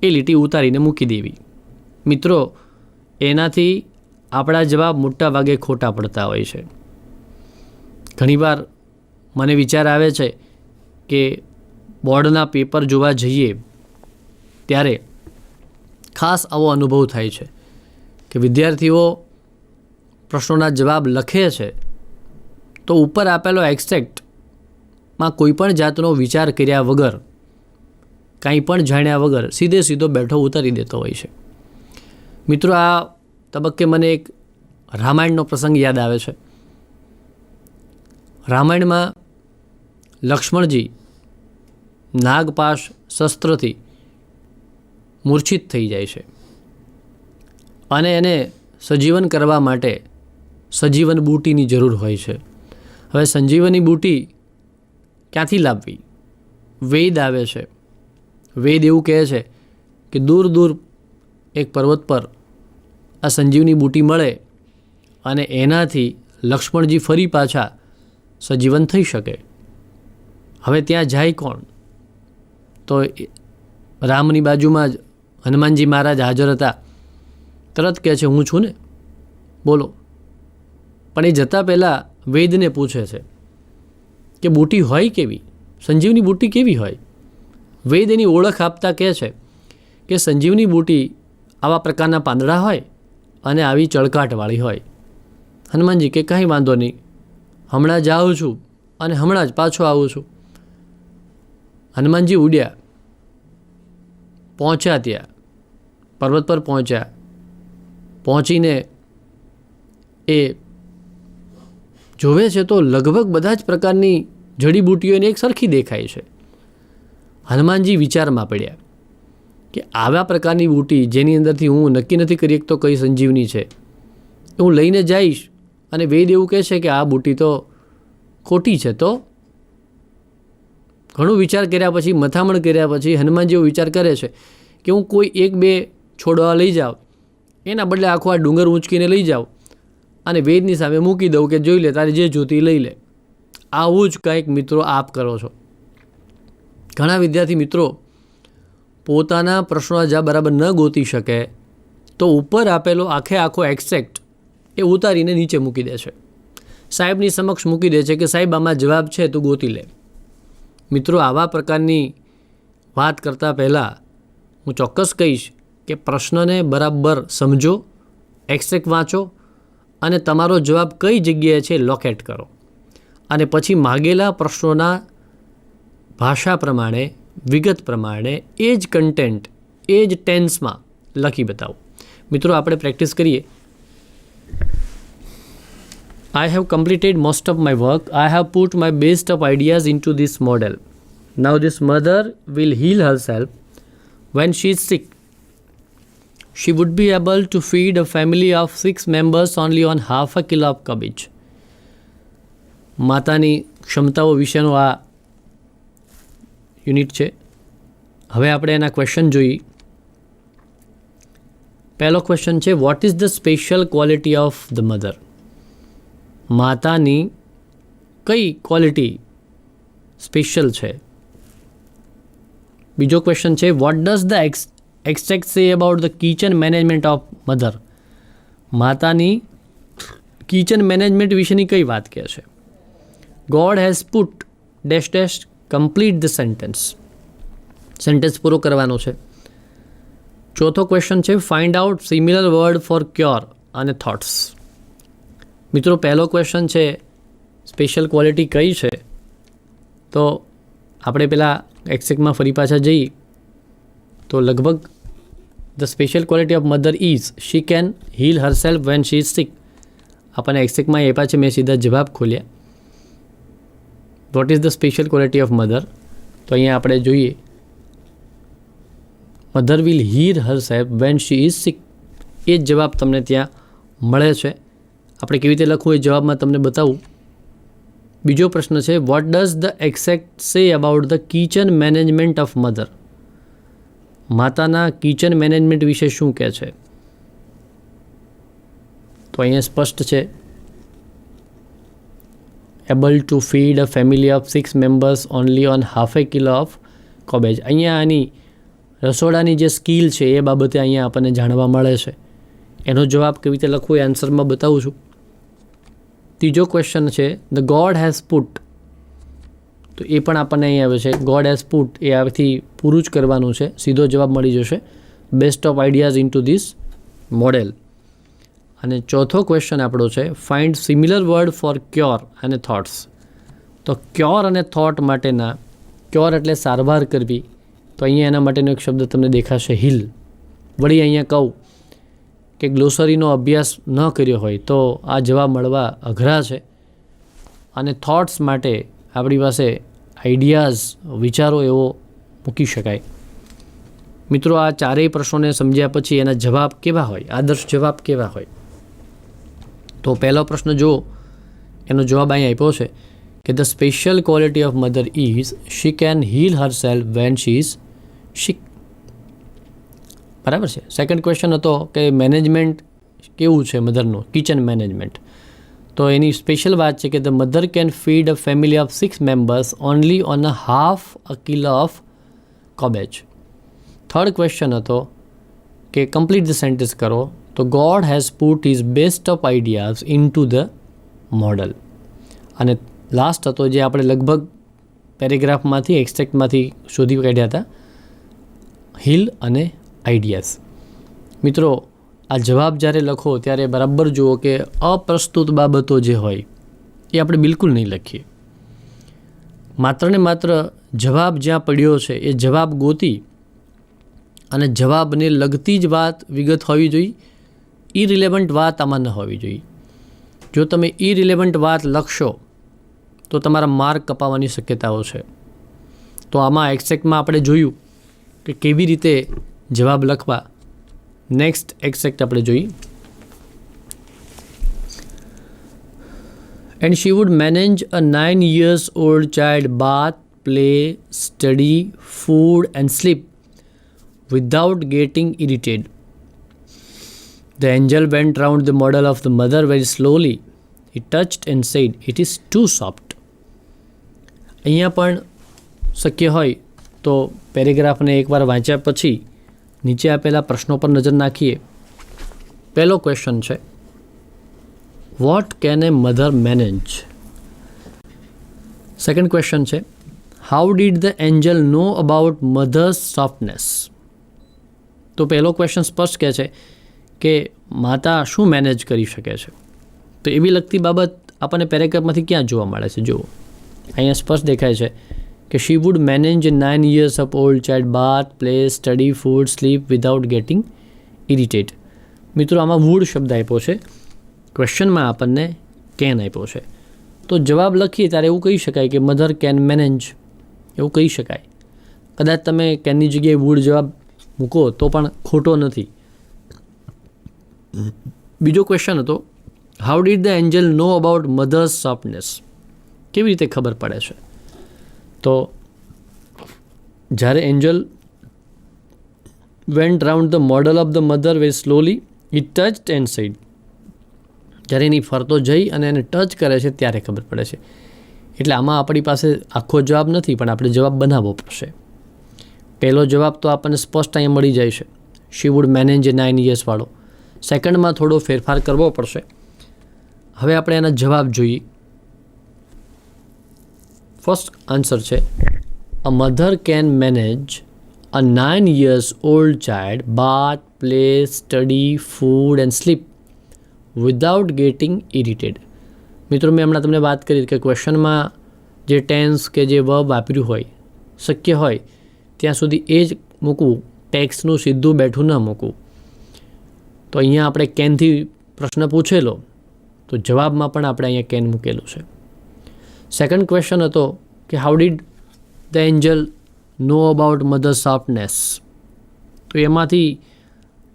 એ લીટી ઉતારીને મૂકી દેવી. મિત્રો, એનાથી આપણા જવાબ મોટા ભાગે ખોટા પડતા હોય છે. ઘણીવાર મને વિચાર આવે છે કે બોર્ડના પેપર જોવા જઈએ ત્યારે ખાસ આવો અનુભવ થાય છે કે વિદ્યાર્થીઓ પ્રશ્નોના જવાબ લખે છે તો ઉપર આપેલો એક્સ્ટ્રેક્ટમાં કોઈ પણ જાતનો વિચાર કર્યા વગર, કાંઈ પણ જાણ્યા વગર સીધો બેઠો ઉતારી દેતો હોય છે. મિત્રો, આ તબક્કે મને એક રામાયણનો પ્રસંગ યાદ આવે છે. રામાયણમાં લક્ષ્મણજી નાગપાશ શસ્ત્રથી મૂર્છિત થઈ જાય છે અને એને સજીવન કરવા માટે સજીવન બૂટીની જરૂર હોય છે. હવે સંજીવની બૂટી ક્યાંથી લાવવી? વેદ આવે છે. વેદ એવું કહે છે કે દૂર દૂર એક પર્વત પર આ સંજીવની બૂટી મળે અને એનાથી લક્ષ્મણજી ફરી પાછા સજીવન થઈ શકે. હવે ત્યાં જાય કોણ? તો રામની બાજુમાં જ હનુમાનજી મહારાજ હાજર હતા. તરત કહે છે હું છું ને, બોલો. પણ એ જતાં પહેલાં વૈદને પૂછે છે કે બુટી હોય કેવી, સંજીવની બુટી કેવી હોય. વૈદ એની ઓળખ આપતા કહે છે કે સંજીવની બુટી આવા પ્રકારના પાંદડા હોય અને આવી ચળકાટવાળી હોય. હનુમાનજી કે કાંઈ વાંધો નહીં, હમણાં જાઉં છું અને હમણાં જ પાછો આવું છું. હનુમાનજી ઉડ્યા, પહોંચ્યા ત્યાં પર્વત પર પહોંચ્યા. પહોંચીને એ જોવે છે તો લગભગ બધા જ પ્રકારની જડીબુટીઓ એને એક સરખી દેખાય છે. હનુમાનજી વિચારમાં પડ્યા કે આવા પ્રકારની બુટી જેની અંદરથી હું નક્કી નથી કરી શકતો કઈ સંજીવની છે, એ હું લઈને જઈશ અને વૈદ એવું કહે છે કે આ બુટી તો ખોટી છે. તો ઘણું વિચાર કર્યા પછી, મથામણ કર્યા પછી હનુમાનજી એવો વિચાર કરે છે કે હું કોઈ એક બે છોડવા લઈ જાઉં, એના બદલે આખો આ ડુંગર ઊંચકીને લઈ જાઉં અને વૈદની સામે મૂકી દઉં કે જોઈ લે, તારે જે જોતી લઈ લે. આવું જ કંઈક મિત્રો આપ કરો છો. ઘણા વિદ્યાર્થી મિત્રો પોતાના પ્રશ્નોના જવાબ બરાબર ન ગોતી શકે તો ઉપર આપેલો આખો એક્સેક્ટ એ ઉતારીને નીચે મૂકી દે છે, સાહેબની સમક્ષ મૂકી દે છે કે સાહેબ આમાં જવાબ છે તું ગોતી લે. મિત્રો આવા પ્રકારની વાત કરતાં પહેલાં હું ચોક્કસ કહીશ કે પ્રશ્નને બરાબર સમજો, એક્સેક્ટ વાંચો અને તમારો જવાબ કઈ જગ્યાએ છે લોકેટ કરો અને પછી માગેલા પ્રશ્નોના ભાષા પ્રમાણે, વિગત પ્રમાણે એ જ કન્ટેન્ટ એ જ ટેન્સમાં લખી બતાવો. મિત્રો આપણે પ્રેક્ટિસ કરીએ. I have completed most of my work. I have put my best of ideas into this model. Now this mother will heal herself when she is sick. She would be able to feed a family of 6 members only on half a kilo of cabbage. માતાની ક્ષમતાઓ વિશેનો આ યુનિટ છે. હવે આપણે એના ક્વેશ્ચન જોઈએ. પહેલો ક્વેશ્ચન છે, what is the special quality of the mother? માતાની કઈ ક્વોલિટી સ્પેશિયલ છે? બીજો ક્વેશ્ચન છે, વોટ ડઝ ધ એક્સટ્રેક્ટ સે about the kitchen management of mother? માતાની કિચન મેનેજમેન્ટ વિશેની કઈ વાત કહે છે? God has put dash dash complete the sentence. Sentence પૂરો કરવાનો છે. ચોથો ક્વેશ્ચન છે, find out similar word for cure અને થોટ્સ. મિત્રો પહેલો ક્વેશ્ચન છે સ્પેશિયલ ક્વોલિટી કઈ છે, તો આપણે પેલા એક્સેક્ટમાં ફરી પાછા જઈએ તો લગભગ the special quality of mother is she can heal herself when she is sick. આપણને એક્સેક્ટમાં એ પાછળ મેં સીધા જવાબ ખોલ્યા. What is the special quality of mother? તો અહીંયા આપણે જોઈએ mother will heal herself when she is sick. એ જ જવાબ તમને ત્યાં મળે છે. આપણે કેવી રીતે લખવું એ જવાબમાં તમને બતાવું. બીજો પ્રશ્ન છે, what does the extract say about the kitchen management of mother? માતાના કિચન મેનેજમેન્ટ વિશે શું કહે છે? તો અહીંયા સ્પષ્ટ છે, able to feed a family of 6 members only on half a kilo of cabbage. અહીંયા આની રસોડાની જે સ્કિલ છે એ બાબતે અહીંયા આપણને જાણવા મળે છે. એનો જવાબ કેવી રીતે લખવો એ આન્સરમાં બતાવું છું. ત્રીજો ક્વેશ્ચન છે, ધ ગોડ હેઝ પુટ. તો એ પણ આપણને અહીં આવે છે, ગોડ હેઝ પુટ એ આથી પૂરું જ કરવાનું છે, સીધો જવાબ મળી જશે. Best of ideas in two this model. અને ચોથો ક્વેશ્ચન આપણો છે, find similar word for cure અને થોટ્સ. તો ક્યોર અને થોટ માટેના, ક્યોર એટલે સારવાર કરવી, તો અહીંયા એના માટેનો એક શબ્દ તમને દેખાશે, હીલ. વળી અહીંયા કહું કે ગ્લોસરીનો અભ્યાસ ન કર્યો હોય તો આ જવાબ મળવા અઘરા છે. અને થોટ્સ માટે આપણી પાસે આઈડિયાઝ, વિચારો એવો મૂકી શકાય. મિત્રો આ ચારેય પ્રશ્નોને સમજ્યા પછી એના જવાબ કેવા હોય, આદર્શ જવાબ કેવા હોય? તો પહેલો પ્રશ્ન જુઓ, એનો જવાબ અહીં આપ્યો છે કે the special quality of mother is she can heal herself when she is sick. બરાબર છે. સેકન્ડ ક્વેશ્ચન હતો કે મેનેજમેન્ટ કેવું છે મધરનું, કિચન મેનેજમેન્ટ. તો એની સ્પેશિયલ વાત છે કે the mother can feed a family of 6 members only on a half a kilo of cabbage. Third question હતો કે કમ્પ્લીટ ધ સેન્ટેન્સ કરો, તો God has put his best of ideas in two the model. અને લાસ્ટ હતો જે આપણે લગભગ પેરેગ્રાફમાંથી એક્સટ્રેક્ટમાંથી શોધી કાઢ્યા હતા, હિલ અને આઈડિયાઝ. મિત્રો, આ જવાબ જ્યારે લખો ત્યારે બરાબર જુઓ કે અપ્રસ્તુત બાબતો જે હોય એ આપણે બિલકુલ નહીં લખીએ. માત્ર ને માત્ર જવાબ જ્યાં પડ્યો છે એ જવાબ ગોતી અને જવાબને લગતી જ વાત વિગત હોવી જોઈએ, ઇરિલેવન્ટ વાત આમાં ન હોવી જોઈએ. જો તમે ઇરિલેવન્ટ વાત લખશો તો તમારા માર્ક કપાવવાની શક્યતાઓ છે. તો આમાં એક્સેક્ટમાં આપણે જોયું કે કેવી રીતે જવાબ લખવા. નેક્સ્ટ એક્સેક્ટ આપણે જોઈએ. And she would manage a 9 years old child bath, play, study, food and sleep without getting irritated. The angel went round the model of the mother very slowly. He touched and said, "It is too soft." અહીંયા પણ શક્ય હોય તો પેરેગ્રાફને એકવાર વાંચ્યા પછી નીચે આપેલા પ્રશ્નો પર નજર નાખીએ. પહેલો ક્વેશ્ચન છે, what can a mother manage? Second question છે, how did the angel know about mother's softness? તો પહેલો ક્વેશ્ચન સ્પષ્ટ કહે છે કે માતા શું મેનેજ કરી શકે છે. તો એવી લગતી બાબત આપણને પેરેગ્રાફમાંથી ક્યાં જોવા મળે છે? જુઓ, અહીંયા સ્પષ્ટ દેખાય છે કે she would manage a 9 years of old child bath, play, study, food, sleep without getting irritated. મિત્રો, આમાં વુડ શબ્દ આપ્યો છે, ક્વેશ્ચનમાં આપણને કેન આપ્યો છે. તો જવાબ લખીએ ત્યારે એવું કહી શકાય કે મધર કેન મેનેજ, એવું કહી શકાય. કદાચ તમે કેનની જગ્યાએ વુડ જવાબ મૂકો તો પણ ખોટો નથી. બીજો ક્વેશ્ચન હતો, how did the angel know about mother's softness? કેવી રીતે ખબર પડે છે? તો જ્યારે angel went round the model of the mother very slowly, it touched and said. જ્યારે એની ફરતો જઈ અને એને ટચ કરે છે ત્યારે ખબર પડે છે. એટલે આમાં આપણી પાસે આખો જવાબ નથી, પણ આપણે જવાબ બનાવવો પડશે. પહેલો જવાબ તો આપણને સ્પષ્ટ અહીંયા મળી જાય છે, she would manage a 9 years વાળો. સેકન્ડમાં થોડો ફેરફાર કરવો પડશે. હવે આપણે એના જવાબ જોઈએ. ફર્સ્ટ આન્સર છે, a mother can manage a 9 years old child bath, play, study, food and sleep without getting irritated. મિત્રો, મેં હમણાં તમને વાત કરી કે ક્વેશ્ચનમાં જે ટેન્સ કે જે વર્બ વાપર્યું હોય, શક્ય હોય ત્યાં સુધી એ જ મૂકવું, ટેક્સ્ટનું સીધું બેઠું ન મૂકવું. તો અહીંયા આપણે કેનથી પ્રશ્ન પૂછેલો, તો જવાબમાં પણ આપણે અહીંયા કેન મૂકેલું છે. સેકન્ડ ક્વેશ્ચન હતો કે how did the angel know about mother softness? તો એમાંથી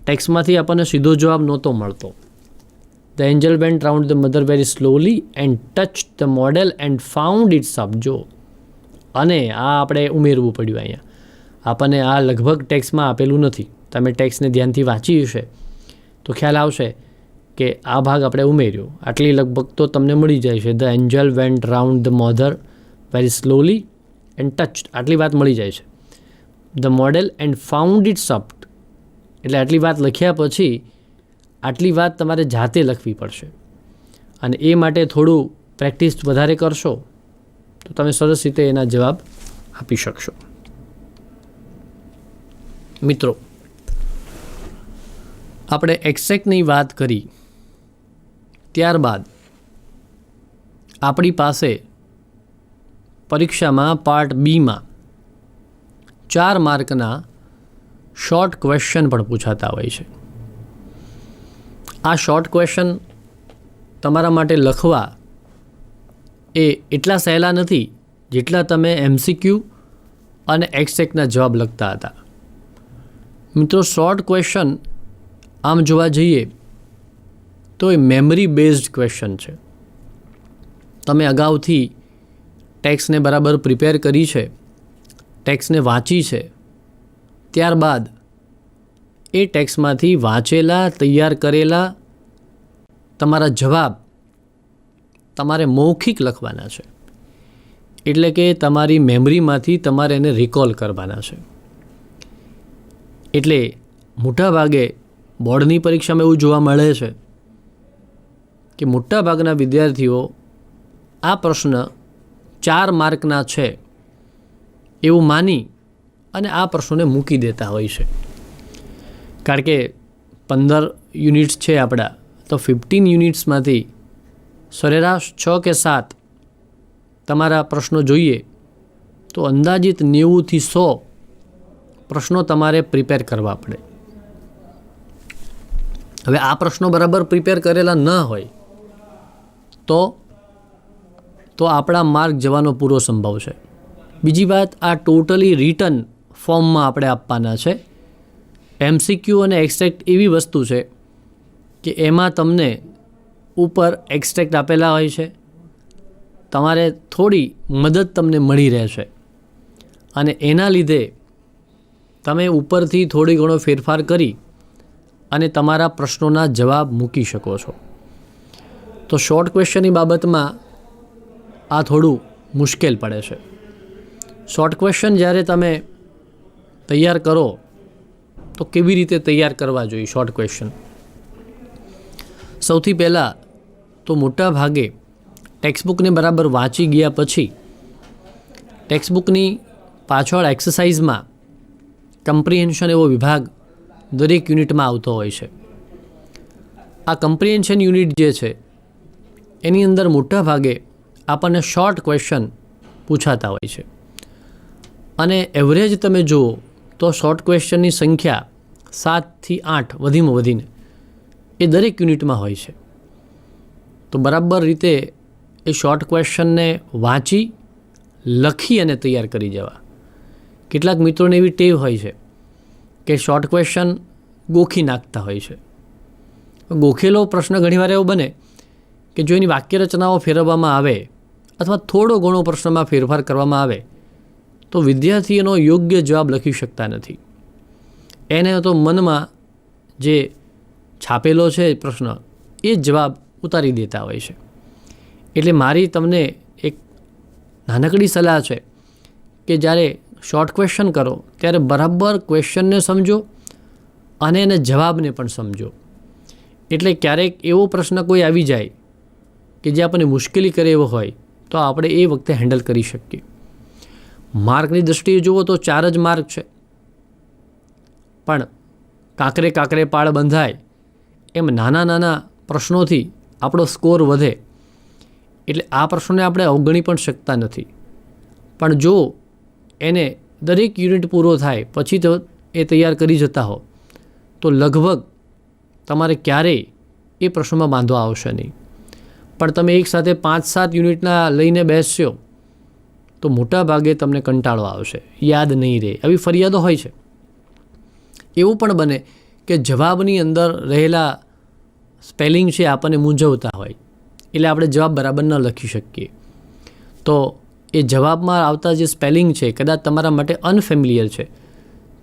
ટેક્સ્ટમાંથી આપણને સીધો જવાબ નહોતો મળતો. The Angel went round the mother very slowly and touch the model and found it soft. જો, અને આ આપણે ઉમેરવું પડ્યું. અહીંયા આપણને આ લગભગ ટેક્સ્ટમાં આપેલું નથી. તમે ટેક્સ્ટને ધ્યાનથી વાંચી હશે તો ખ્યાલ આવશે કે આ ભાગ આપણે ઉમેર્યો. આટલી લગભગ તો તમને મળી જાય છે. The Angel went round the mother very slowly and touch, આટલી વાત મળી જાય છે. The model and found it soft, એટલે આટલી વાત લખ્યા પછી આટલી વાત તમારે જાતે લખવી પડશે. અને એ માટે થોડું પ્રેક્ટિસ વધારે કરશો તો તમે સરસ રીતે એના જવાબ આપી શકશો. મિત્રો, આપણે એક્સેક્ટની વાત કરી, ત્યારબાદ આપણી પાસે પરીક્ષામાં પાર્ટ બીમાં 4 માર્કના શોર્ટ ક્વેશ્ચન પણ પૂછાતા હોય છે. આ શોર્ટ ક્વેશ્ચન તમારા માટે લખવા એ એટલા સહેલા નથી જેટલા તમે MCQ અને એક્સેક્ટના જવાબ લખતા હતા. મિત્રો, શોર્ટ ક્વેશ્ચન આમ જોવા જઈએ તો એ મેમરી બેઝડ ક્વેશ્ચન છે. તમે અગાઉથી ટેક્સ્ટને બરાબર પ્રિપેર કરી છે, ટેક્સ્ટને વાંચી છે, ત્યારબાદ એ ટેક્સ્ટમાંથી વાંચેલા, તૈયાર કરેલા તમારા જવાબ તમારે મૌખિક લખવાના છે. એટલે કે તમારી મેમરીમાંથી તમારે એને રિકોલ કરવાના છે. એટલે મોટાભાગે બોર્ડની પરીક્ષામાં એવું જોવા મળે છે કે મોટાભાગના વિદ્યાર્થીઓ આ પ્રશ્ન 4 માર્કના છે એવું માની અને આ પ્રશ્નોને મૂકી દેતા હોય છે. કારણ કે 15 યુનિટ્સ છે આપણા, તો 15 યુનિટ્સમાંથી સરેરાશ 6 કે 7 તમારા પ્રશ્નો જોઈએ તો અંદાજિત 90 થી 100 પ્રશ્નો તમારે પ્રિપેર કરવા પડે. હવે આ પ્રશ્નો બરાબર પ્રિપેર કરેલા ન હોય તો આપણા માર્ક જવાનો પૂરો સંભવ છે. બીજી વાત, આ ટોટલી રિટન ફોર્મમાં આપણે આપવાના છે. MCQ અને એક્સ્ટ્રેક્ટ એવી વસ્તુ છે કે એમાં તમને ઉપર એક્સ્ટ્રેક્ટ આપેલા હોય છે, તમારે થોડી મદદ તમને મળી રહેશે અને એના લીધે તમે ઉપરથી થોડી ઘણો ફેરફાર કરી અને તમારા પ્રશ્નોના જવાબ મૂકી શકો છો. તો શોર્ટ ક્વેશ્ચનની બાબતમાં આ થોડું મુશ્કેલ પડે છે. શોર્ટ ક્વેશ્ચન જ્યારે તમે તૈયાર કરો તો કેવી રીતે તૈયાર કરવા જોઈએ શોર્ટ ક્વેશ્ચન? સૌથી પહેલાં તો મોટા ભાગે ટેક્સ્ટબુકને બરાબર વાંચી ગયા પછી ટેક્સ્ટબુકની પાછળ એક્સરસાઇઝમાં કમ્પ્રિહેન્શન એવો વિભાગ દરેક યુનિટમાં આવતો હોય છે. આ કમ્પ્રિહેન્શન યુનિટ જે છે એની અંદર મોટા ભાગે આપણને શોર્ટ ક્વેશ્ચન પૂછાતા હોય છે અને એવરેજ તમે જુઓ તો શોર્ટ ક્વેશ્ચનની સંખ્યા 7 થી 8 વધીમાં વધીને એ દરેક યુનિટમાં હોય છે. તો બરાબર રીતે એ શોર્ટ ક્વેશ્ચનને વાંચી લખી અને તૈયાર કરી જવા. કેટલાક મિત્રોને એવી ટેવ હોય છે કે શોર્ટ ક્વેશ્ચન ગોખી નાખતા હોય છે. ગોખેલો પ્રશ્ન ઘણીવાર એવો બને કે જો એની વાક્ય રચનાઓ ફેરવવામાં આવે અથવા થોડો ઘણો પ્રશ્નમાં ફેરફાર કરવામાં આવે તો વિદ્યાર્થી એનો યોગ્ય જવાબ લખી શકતા નથી. એને તો મનમાં જે છાપેલો છે પ્રશ્ન એ જ જવાબ ઉતારી દેતા હોય છે. એટલે મારી તમને એક નાનકડી સલાહ છે કે જ્યારે શોર્ટ ક્વેશ્ચન કરો ત્યારે બરાબર ક્વેશ્ચનને સમજો અને એને જવાબને પણ સમજો. એટલે ક્યારેક એવો પ્રશ્ન કોઈ આવી જાય કે જે આપણને મુશ્કેલી કરે એવો હોય તો આપણે એ વખતે હેન્ડલ કરી શકીએ. માર્કની દૃષ્ટિએ જુઓ તો 4 જ માર્ક છે, પણ કાંકરે કાંકરે પાળ બંધાય એમ નાના નાના પ્રશ્નોથી આપણો સ્કોર વધે. એટલે આ પ્રશ્નોને આપણે અવગણી પણ શકતા નથી, પણ જો એને દરેક યુનિટ પૂરો થાય પછી તો એ તૈયાર કરી જતા હો તો લગભગ તમારે ક્યારેય એ પ્રશ્નોમાં બાંધવા આવશે નહીં. પણ તમે એકસાથે 5-7 યુનિટના લઈને બેસશો તો મોટા ભાગે તમને કંટાળો આવશે, યાદ નહીં રહે. આવી ફરિયાદો હોય છે. એવું પણ બને કે જવાબની અંદર રહેલા સ્પેલિંગ છે આપણને મૂંઝવતા હોય એટલે આપણે જવાબ બરાબર ન લખી શકીએ. તો એ જવાબમાં આવતા જે સ્પેલિંગ છે કદાચ તમારા માટે અનફેમિલિયર છે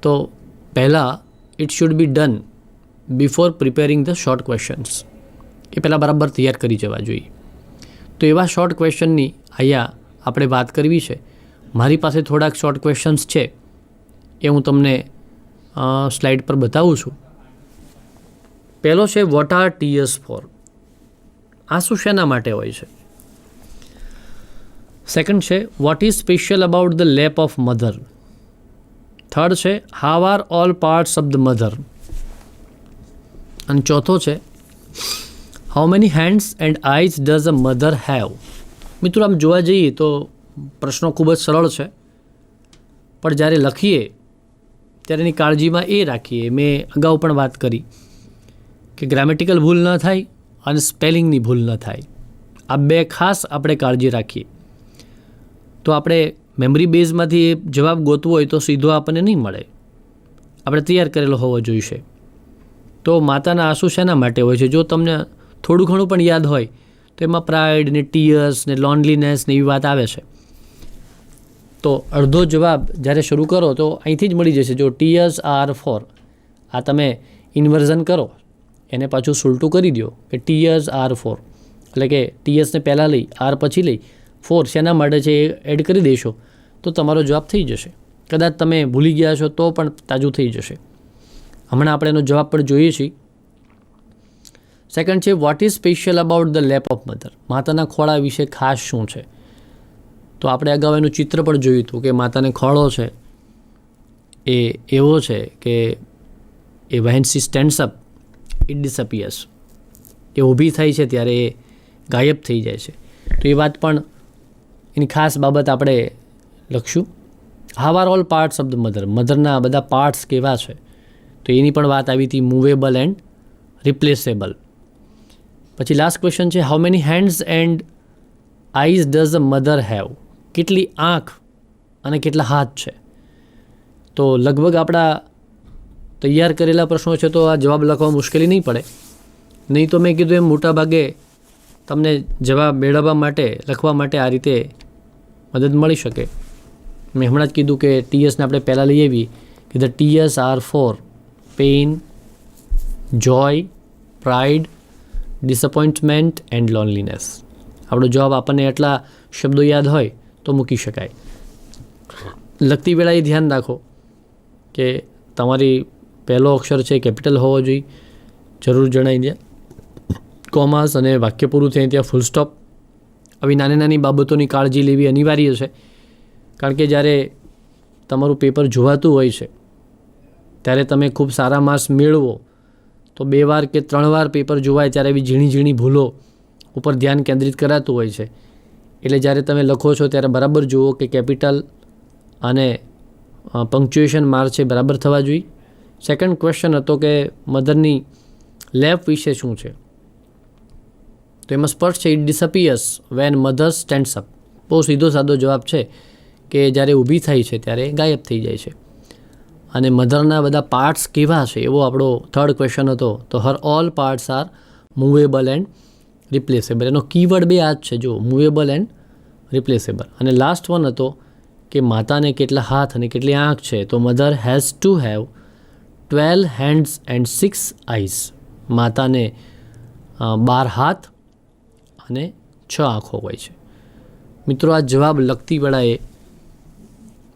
તો પહેલાં it should be done before preparing the short questions. એ પહેલાં બરાબર તૈયાર કરી જવા જોઈએ. તો એવા શોર્ટ ક્વેશ્ચનની અહીંયા આપણે વાત કરવી છે. મારી પાસે થોડાક શોર્ટ ક્વેશ્ચન્સ છે એ હું તમને સ્લાઇડ પર બતાવું છું. પહેલો છે વોટ આર ટીયર્સ ફોર? આ શું શેના માટે હોય છે? સેકન્ડ છે what is special about the lap of mother? Third છે how are all parts of the mother? અને ચોથો છે how many hands and eyes does a mother have? મિત્રો, આમ જોવા જઈએ તો પ્રશ્નો ખૂબ જ સરળ છે, પણ જ્યારે લખીએ ત્યારે એની કાળજીમાં એ રાખીએ, મેં અગાઉ પણ વાત કરી કે ગ્રામેટિકલ ભૂલ ન થાય અને સ્પેલિંગની ભૂલ ન થાય. આ બે ખાસ આપણે કાળજી રાખીએ તો આપણે મેમરી બેઝમાંથી એ જવાબ ગોતવો હોય તો સીધો આપણને નહીં મળે, આપણે તૈયાર કરેલો હોવો જોઈશે. તો માતાના આંસુ શેના માટે હોય છે? જો તમને થોડું ઘણું પણ યાદ હોય તો એમાં પ્રાઇડ ને ટીયર્સ ને લોનલીનેસ ને એવી વાત આવે છે. તો અડધો જવાબ જ્યારે શરૂ કરો તો અહીંથી જ મળી જશે. જો ટીયર્સ આર ફોર, આ તમે ઇન્વર્ઝન કરો, એને પાછું સુલટું કરી દો કે ટીયર્સ આર ફોર, એટલે કે ટીયર્સને પહેલાં લઈ આર પછી લઈ ફોર શેના માટે છે એ એડ કરી દેશો તો તમારો જવાબ થઈ જશે. કદાચ તમે ભૂલી ગયા છો તો પણ તાજું થઈ જશે. હમણાં આપણે એનો જવાબ પણ જોઈએ છીએ. સેકન્ડ છે what is special about the lap of mother. માતાના ખોળા વિશે ખાસ શું છે? તો આપણે અગાઉ એનું ચિત્ર પણ જોયું હતું કે માતાને ખોળો છે એ એવો છે કે એ when she stands up it disappears. એ ઊભી થાય છે ત્યારે એ ગાયબ થઈ જાય છે. તો એ વાત પણ એની ખાસ બાબત આપણે લખશું. How are all parts of the mother. મધરના બધા પાર્ટ્સ કેવા છે તો એની પણ વાત આવી હતી, મૂવેબલ એન્ડ રિપ્લેસેબલ. પછી લાસ્ટ ક્વેશ્ચન છે how many hands and eyes does a mother have. કેટલી આંખ અને કેટલા હાથ છે? તો લગભગ આપણા તૈયાર કરેલા પ્રશ્નો છે તો આ જવાબ લખવા મુશ્કેલી નહીં પડે. નહીં તો મેં કીધું એમ મોટાભાગે તમને જવાબ મેળવવા માટે લખવા માટે આ રીતે મદદ મળી શકે. મેં હમણાં જ કીધું કે ટીએસને આપણે પહેલાં લઈ આવી કે the tears are for pain, joy, pride, disappointment and loneliness. આપણો જવાબ આપણને એટલા શબ્દો યાદ હોય તો મૂકી શકાય. લખતી વેળાએ ધ્યાન રાખો કે તમારી પહેલો અક્ષર છે કેપિટલ હોવો જોઈએ, જરૂર જણાવી દે. કોમાસ અને વાક્ય પૂરું થાય ત્યાં ફૂલ સ્ટોપ. આવી નાની નાની બાબતોની કાળજી લેવી અનિવાર્ય છે. કારણ કે જ્યારે તમારું પેપર જોવાતું હોય છે ત્યારે તમે ખૂબ સારા માર્ક્સ મેળવો તો 2 વાર કે 3 વાર પેપર જોવાય ત્યારે એવી ઝીણી ઝીણી ભૂલો ઉપર ધ્યાન કેન્દ્રિત કરાતું હોય છે. એટલે જ્યારે તમે લખો છો ત્યારે બરાબર જુઓ કે કેપિટલ અને પંક્ચ્યુએશન માર્ક છે બરાબર થવા જોઈએ. સેકન્ડ ક્વેશ્ચન હતો કે મધરની લેપ વિશે શું છે? તો એમાં સ્પષ્ટ છે it disappears when mother stands up. બહુ સીધો સાદો જવાબ છે કે જ્યારે ઊભી થાય છે ત્યારે ગાયબ થઈ જાય છે. અને મધરના બધા પાર્ટ્સ કેવા છે એવો આપણો થર્ડ ક્વેશ્ચન હતો. તો her all parts are movable and replaceable. એનો કીવર્ડ 2 આ જ છે જો, મૂવેબલ એન્ડ રિપ્લેસેબલ. અને લાસ્ટ વન હતો કે માતાને કેટલા હાથ અને કેટલી આંખ છે? તો mother has to have 12 hands and 6 eyes. માતાને 12 હાથ અને 6 આંખો હોય છે. મિત્રો આ જવાબ લખતી વેળાએ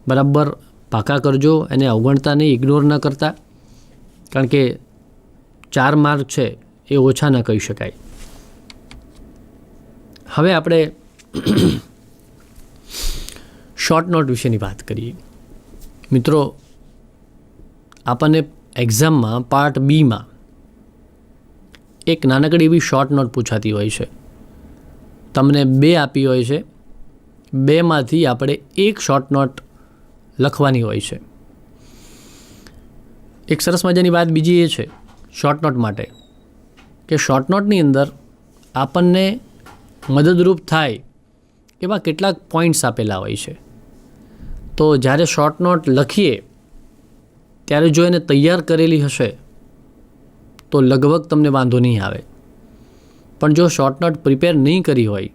બરાબર પાકા કરજો, એને અવગણતા નહીં, ઇગ્નોર ન કરતા. કારણ કે 4 માર્ક છે એ ઓછા ન કહી શકાય. હવે આપણે શોર્ટ નોટ વિશેની વાત કરીએ. મિત્રો આપણને એક્ઝામમાં પાર્ટ બીમાં એક નાનકડી એવી શોર્ટ નોટ પૂછાતી હોય છે. તમને 2 આપી હોય છે, 2માંથી આપણે એક શોર્ટ નોટ લખવાની હોય છે. એક સરસ મજાની વાત બીજી એ છે શોર્ટ નોટ માટે કે શોર્ટ નોટની અંદર આપણને મદદરૂપ થાય એવા કેટલાક પોઈન્ટ્સ આપેલા હોય છે. તો જ્યારે શોર્ટ નોટ લખીએ ત્યારે જો એને તૈયાર કરેલી હશે તો લગભગ તમને વાંધો નહીં આવે. પણ જો શોર્ટ નોટ પ્રિપેર નહીં કરી હોય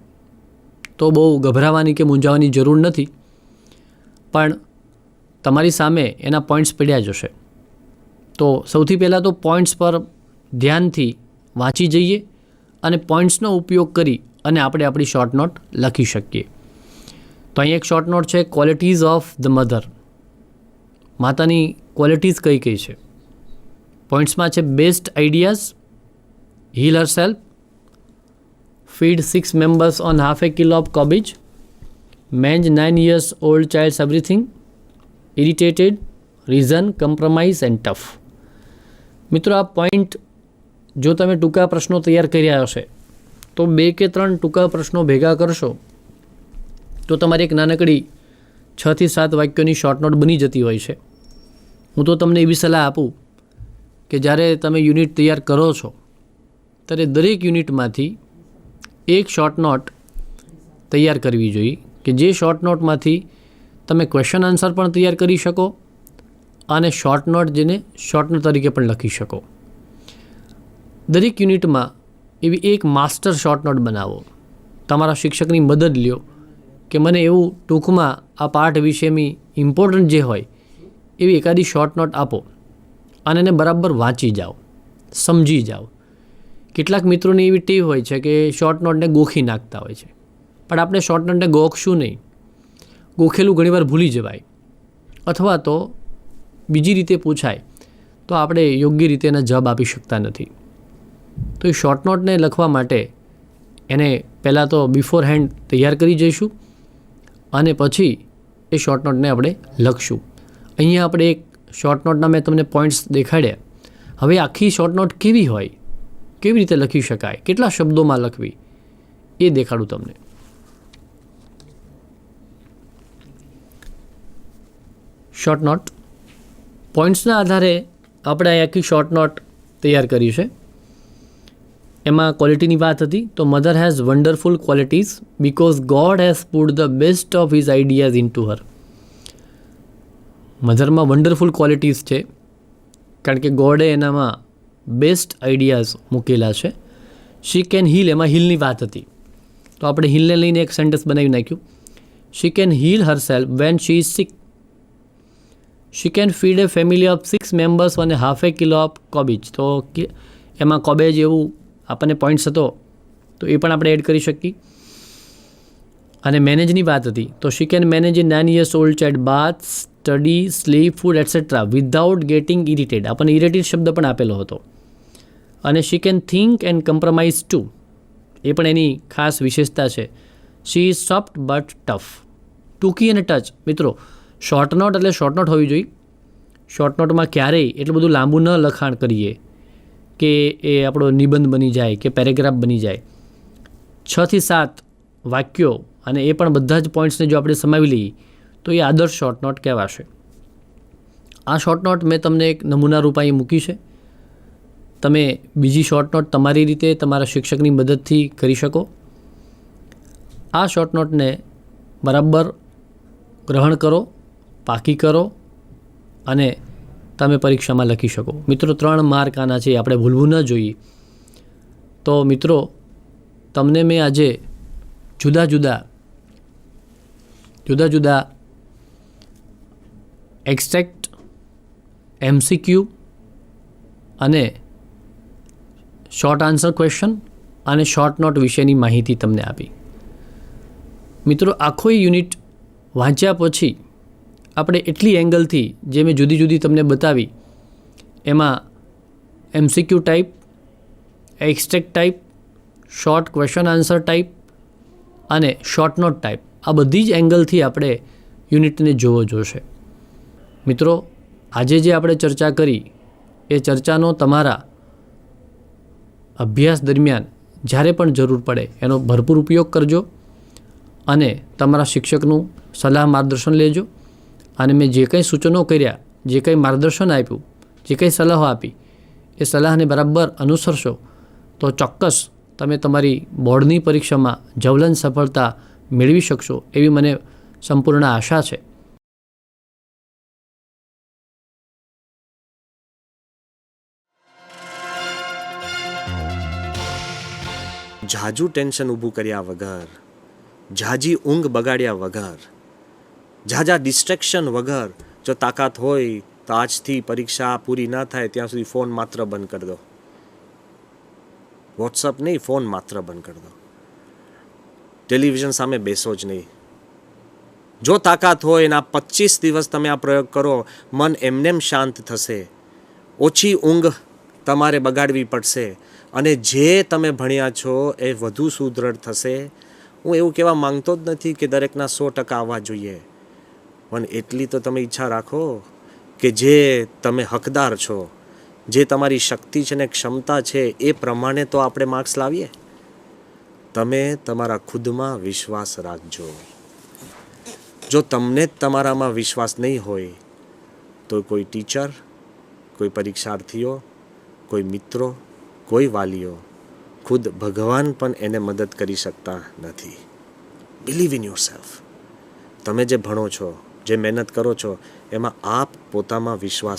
તો બહુ ગભરાવાની કે મૂંઝાવાની જરૂર નથી. પણ તમારી સામે એના પોઈન્ટ્સ પડ્યા જ હશે. તો સૌથી પહેલાં તો પોઈન્ટ્સ પર ધ્યાનથી વાંચી જઈએ અને પોઈન્ટ્સનો ઉપયોગ કરી અને આપણે આપણી શોર્ટ નોટ લખી શકીએ. તો અહીં એક શોર્ટ નોટ છે ક્વોલિટીઝ ઓફ ધ મધર. માતાની ક્વોલિટીઝ કઈ કઈ છે? પોઈન્ટ્સમાં છે best ideas, heal herself, feed 6 members on half a kilo of cabbage, manage 9 years old child's everything, irritated, reason, compromise and tough. મિત્રો આ પોઈન્ટ જો તમે ટૂંકા પ્રશ્નો તૈયાર કર્યા હશે તો 2 કે 3 ટૂંકા પ્રશ્નો ભેગા કરશો તો તમારી એક નાનકડી 6 થી 7 વાક્યોની શોર્ટ નોટ બની જતી હોય છે. હું તો તમને એવી સલાહ આપું કે જ્યારે તમે યુનિટ તૈયાર કરો છો ત્યારે દરેક યુનિટમાંથી એક શોર્ટ નોટ તૈયાર કરવી જોઈએ કે જે શોર્ટ નોટમાંથી તમે ક્વેશ્ચન આન્સર પણ તૈયાર કરી શકો અને શોર્ટ નોટ જેને શોર્ટ નોટ તરીકે પણ લખી શકો. દરેક યુનિટમાં એવી એક માસ્ટર શોર્ટ નોટ બનાવો. તમારા શિક્ષકની મદદ લ્યો કે મને એવું ટૂંકમાં આ પાઠ વિશેની ઇમ્પોર્ટન્ટ જે હોય એવી એકાદી શોર્ટ નોટ આપો અને એને બરાબર વાંચી જાઓ, સમજી જાઓ. કેટલાક મિત્રોની એવી ટેવ હોય છે કે શોર્ટ નોટને ગોખી નાખતા હોય છે. પણ આપણે શોર્ટ નોટને ગોખશું નહીં. ગોખેલું ઘણીવાર ભૂલી જવાય અથવા તો બીજી રીતે પૂછાય તો આપણે યોગ્ય રીતે એના જવાબ આપી શકતા નથી. તો એ શોર્ટ નોટને લખવા માટે એને પહેલાં તો બિફોર હેન્ડ તૈયાર કરી જઈશું અને પછી એ શોર્ટ નોટને આપણે લખશું. અહીંયા આપણે એક શોર્ટ નોટના મેં તમને પોઈન્ટ્સ દેખાડ્યા. હવે આખી શોર્ટ નોટ કેવી હોય, કેવી રીતે લખી શકાય, કેટલા શબ્દોમાં લખવી એ દેખાડું તમને. શોર્ટ નોટ પોઈન્ટ્સના આધારે આપણે આખી શોર્ટ નોટ તૈયાર કરી છે. એમાં ક્વોલિટીની વાત હતી તો mother has wonderful qualities because God has put the best of his ideas in to her. મધરમાં વન્ડરફુલ ક્વોલિટીઝ છે કારણ કે ગોડે એનામાં બેસ્ટ આઈડિયાઝ મૂકેલા છે. શી કેન હીલ, એમાં હીલની વાત હતી તો આપણે હીલને લઈને એક સેન્ટેન્સ બનાવી નાખ્યું. She can heal herself when she is sick. She can feed a family of 6 members અને હાફ એ કિલો ઓફ કોબીજ. તો એમાં કોબેજ એવું આપણને પોઈન્ટ્સ હતો તો એ પણ આપણે એડ કરી શકીએ. અને મેનેજની વાત હતી તો she can manage a 9 years old child bath, study, sleep, food etcetera without getting irritated. આપણને ઇરિટેડ શબ્દ પણ આપેલો હતો. અને she can think and compromise too, એ પણ એની ખાસ વિશેષતા છે. She is soft but tough. ટૂંકી અને ટચ. મિત્રો શોર્ટ નોટ એટલે શોર્ટ નોટ હોવી જોઈએ. શોર્ટ નોટમાં ક્યારેય એટલું બધું લાંબુ ન લખાણ કરીએ કે એ આપણો નિબંધ બની જાય કે પેરેગ્રાફ બની જાય. 6 થી 7 વાક્યો અને એ પણ બધા જ પોઈન્ટ્સને જો આપણે સમાવી લઈએ તો એ આદર્શ શોર્ટ નોટ કહેવાશે. આ શોર્ટ નોટ મેં તમને એક નમૂના રૂપ અહીં મૂકી છે. તમે બીજી શોર્ટ નોટ તમારી રીતે તમારા શિક્ષકની મદદથી કરી શકો. આ શોર્ટ નોટને બરાબર ગ્રહણ કરો, પાકી કરો અને તમે પરીક્ષામાં લખી શકો. મિત્રો 3 માર્ક આના છે, આપણે ભૂલવું ન જોઈએ. તો મિત્રો તમને મેં આજે જુદા જુદા એક્સ્ટ્રેક્ટ, MCQ અને શોર્ટ આન્સર ક્વેશ્ચન અને શોર્ટ નોટ વિશેની માહિતી તમને આપી. મિત્રો આખો યુનિટ વાંચ્યા પછી આપણે એટલી એંગલથી જે મેં જુદી જુદી તમને બતાવી એમાં MCQ type, extract type, short question answer type અને શોર્ટ નોટ ટાઈપ, આ બધી જ એંગલથી આપણે યુનિટને જોવો જોશે. મિત્રો આજે જે આપણે ચર્ચા કરી એ ચર્ચાનો તમારા અભ્યાસ દરમિયાન જ્યારે પણ જરૂર પડે એનો ભરપૂર ઉપયોગ કરજો અને તમારા શિક્ષકનું સલાહ માર્ગદર્શન લેજો. અને મેં જે કંઈ સૂચનો કર્યા, જે કંઈ માર્ગદર્શન આપ્યું, જે કંઈ સલાહો આપી એ સલાહને બરાબર અનુસરશો તો ચોક્કસ તમે તમારી બોર્ડની પરીક્ષામાં જ્વલંત સફળતા મેળવી શકશો એવી મને સંપૂર્ણ આશા છે. ઝાઝું ટેન્શન ઊભું કર્યા વગર, ઝાઝી ઊંઘ બગાડ્યા વગર, ઝાઝા ડિસ્ટ્રેક્શન વગર જો તાકાત હોય તો આજથી પરીક્ષા પૂરી ના થાય ત્યાં સુધી ફોન માત્ર બંધ કરી દો. વોટ્સઅપ નહીં, ફોન માત્ર બંધ કરી દો. ટેલિવિઝન સામે બેસો જ નહીં. જો તાકાત હોય એના 25 દિવસ તમે આ પ્રયોગ કરો, મન એમનેમ શાંત થશે. ઓછી ઊંઘ તમારે બગાડવી પડશે અને જે તમે ભણ્યા છો એ વધુ સુદૃઢ થશે. હું એવું કહેવા માંગતો જ નથી કે દરેકના 100% આવવા જોઈએ, પણ એટલી તો તમે ઈચ્છા રાખો કે જે તમે હકદાર છો, જે તમારી શક્તિ છે ને ક્ષમતા છે એ પ્રમાણે તો આપણે માર્ક્સ લાવીએ. તમે તમારા ખુદમાં વિશ્વાસ રાખજો. જો તમને જ તમારામાં વિશ્વાસ નહીં હોય તો કોઈ ટીચર, કોઈ પરીક્ષાર્થીઓ, કોઈ મિત્રો, કોઈ વાલીઓ, ખુદ ભગવાન પણ એને મદદ કરી શકતા નથી. Believe in yourself. તમે જે ભણો છો, જે મહેનત કરો છો એમાં આપ પોતામાં વિશ્વાસ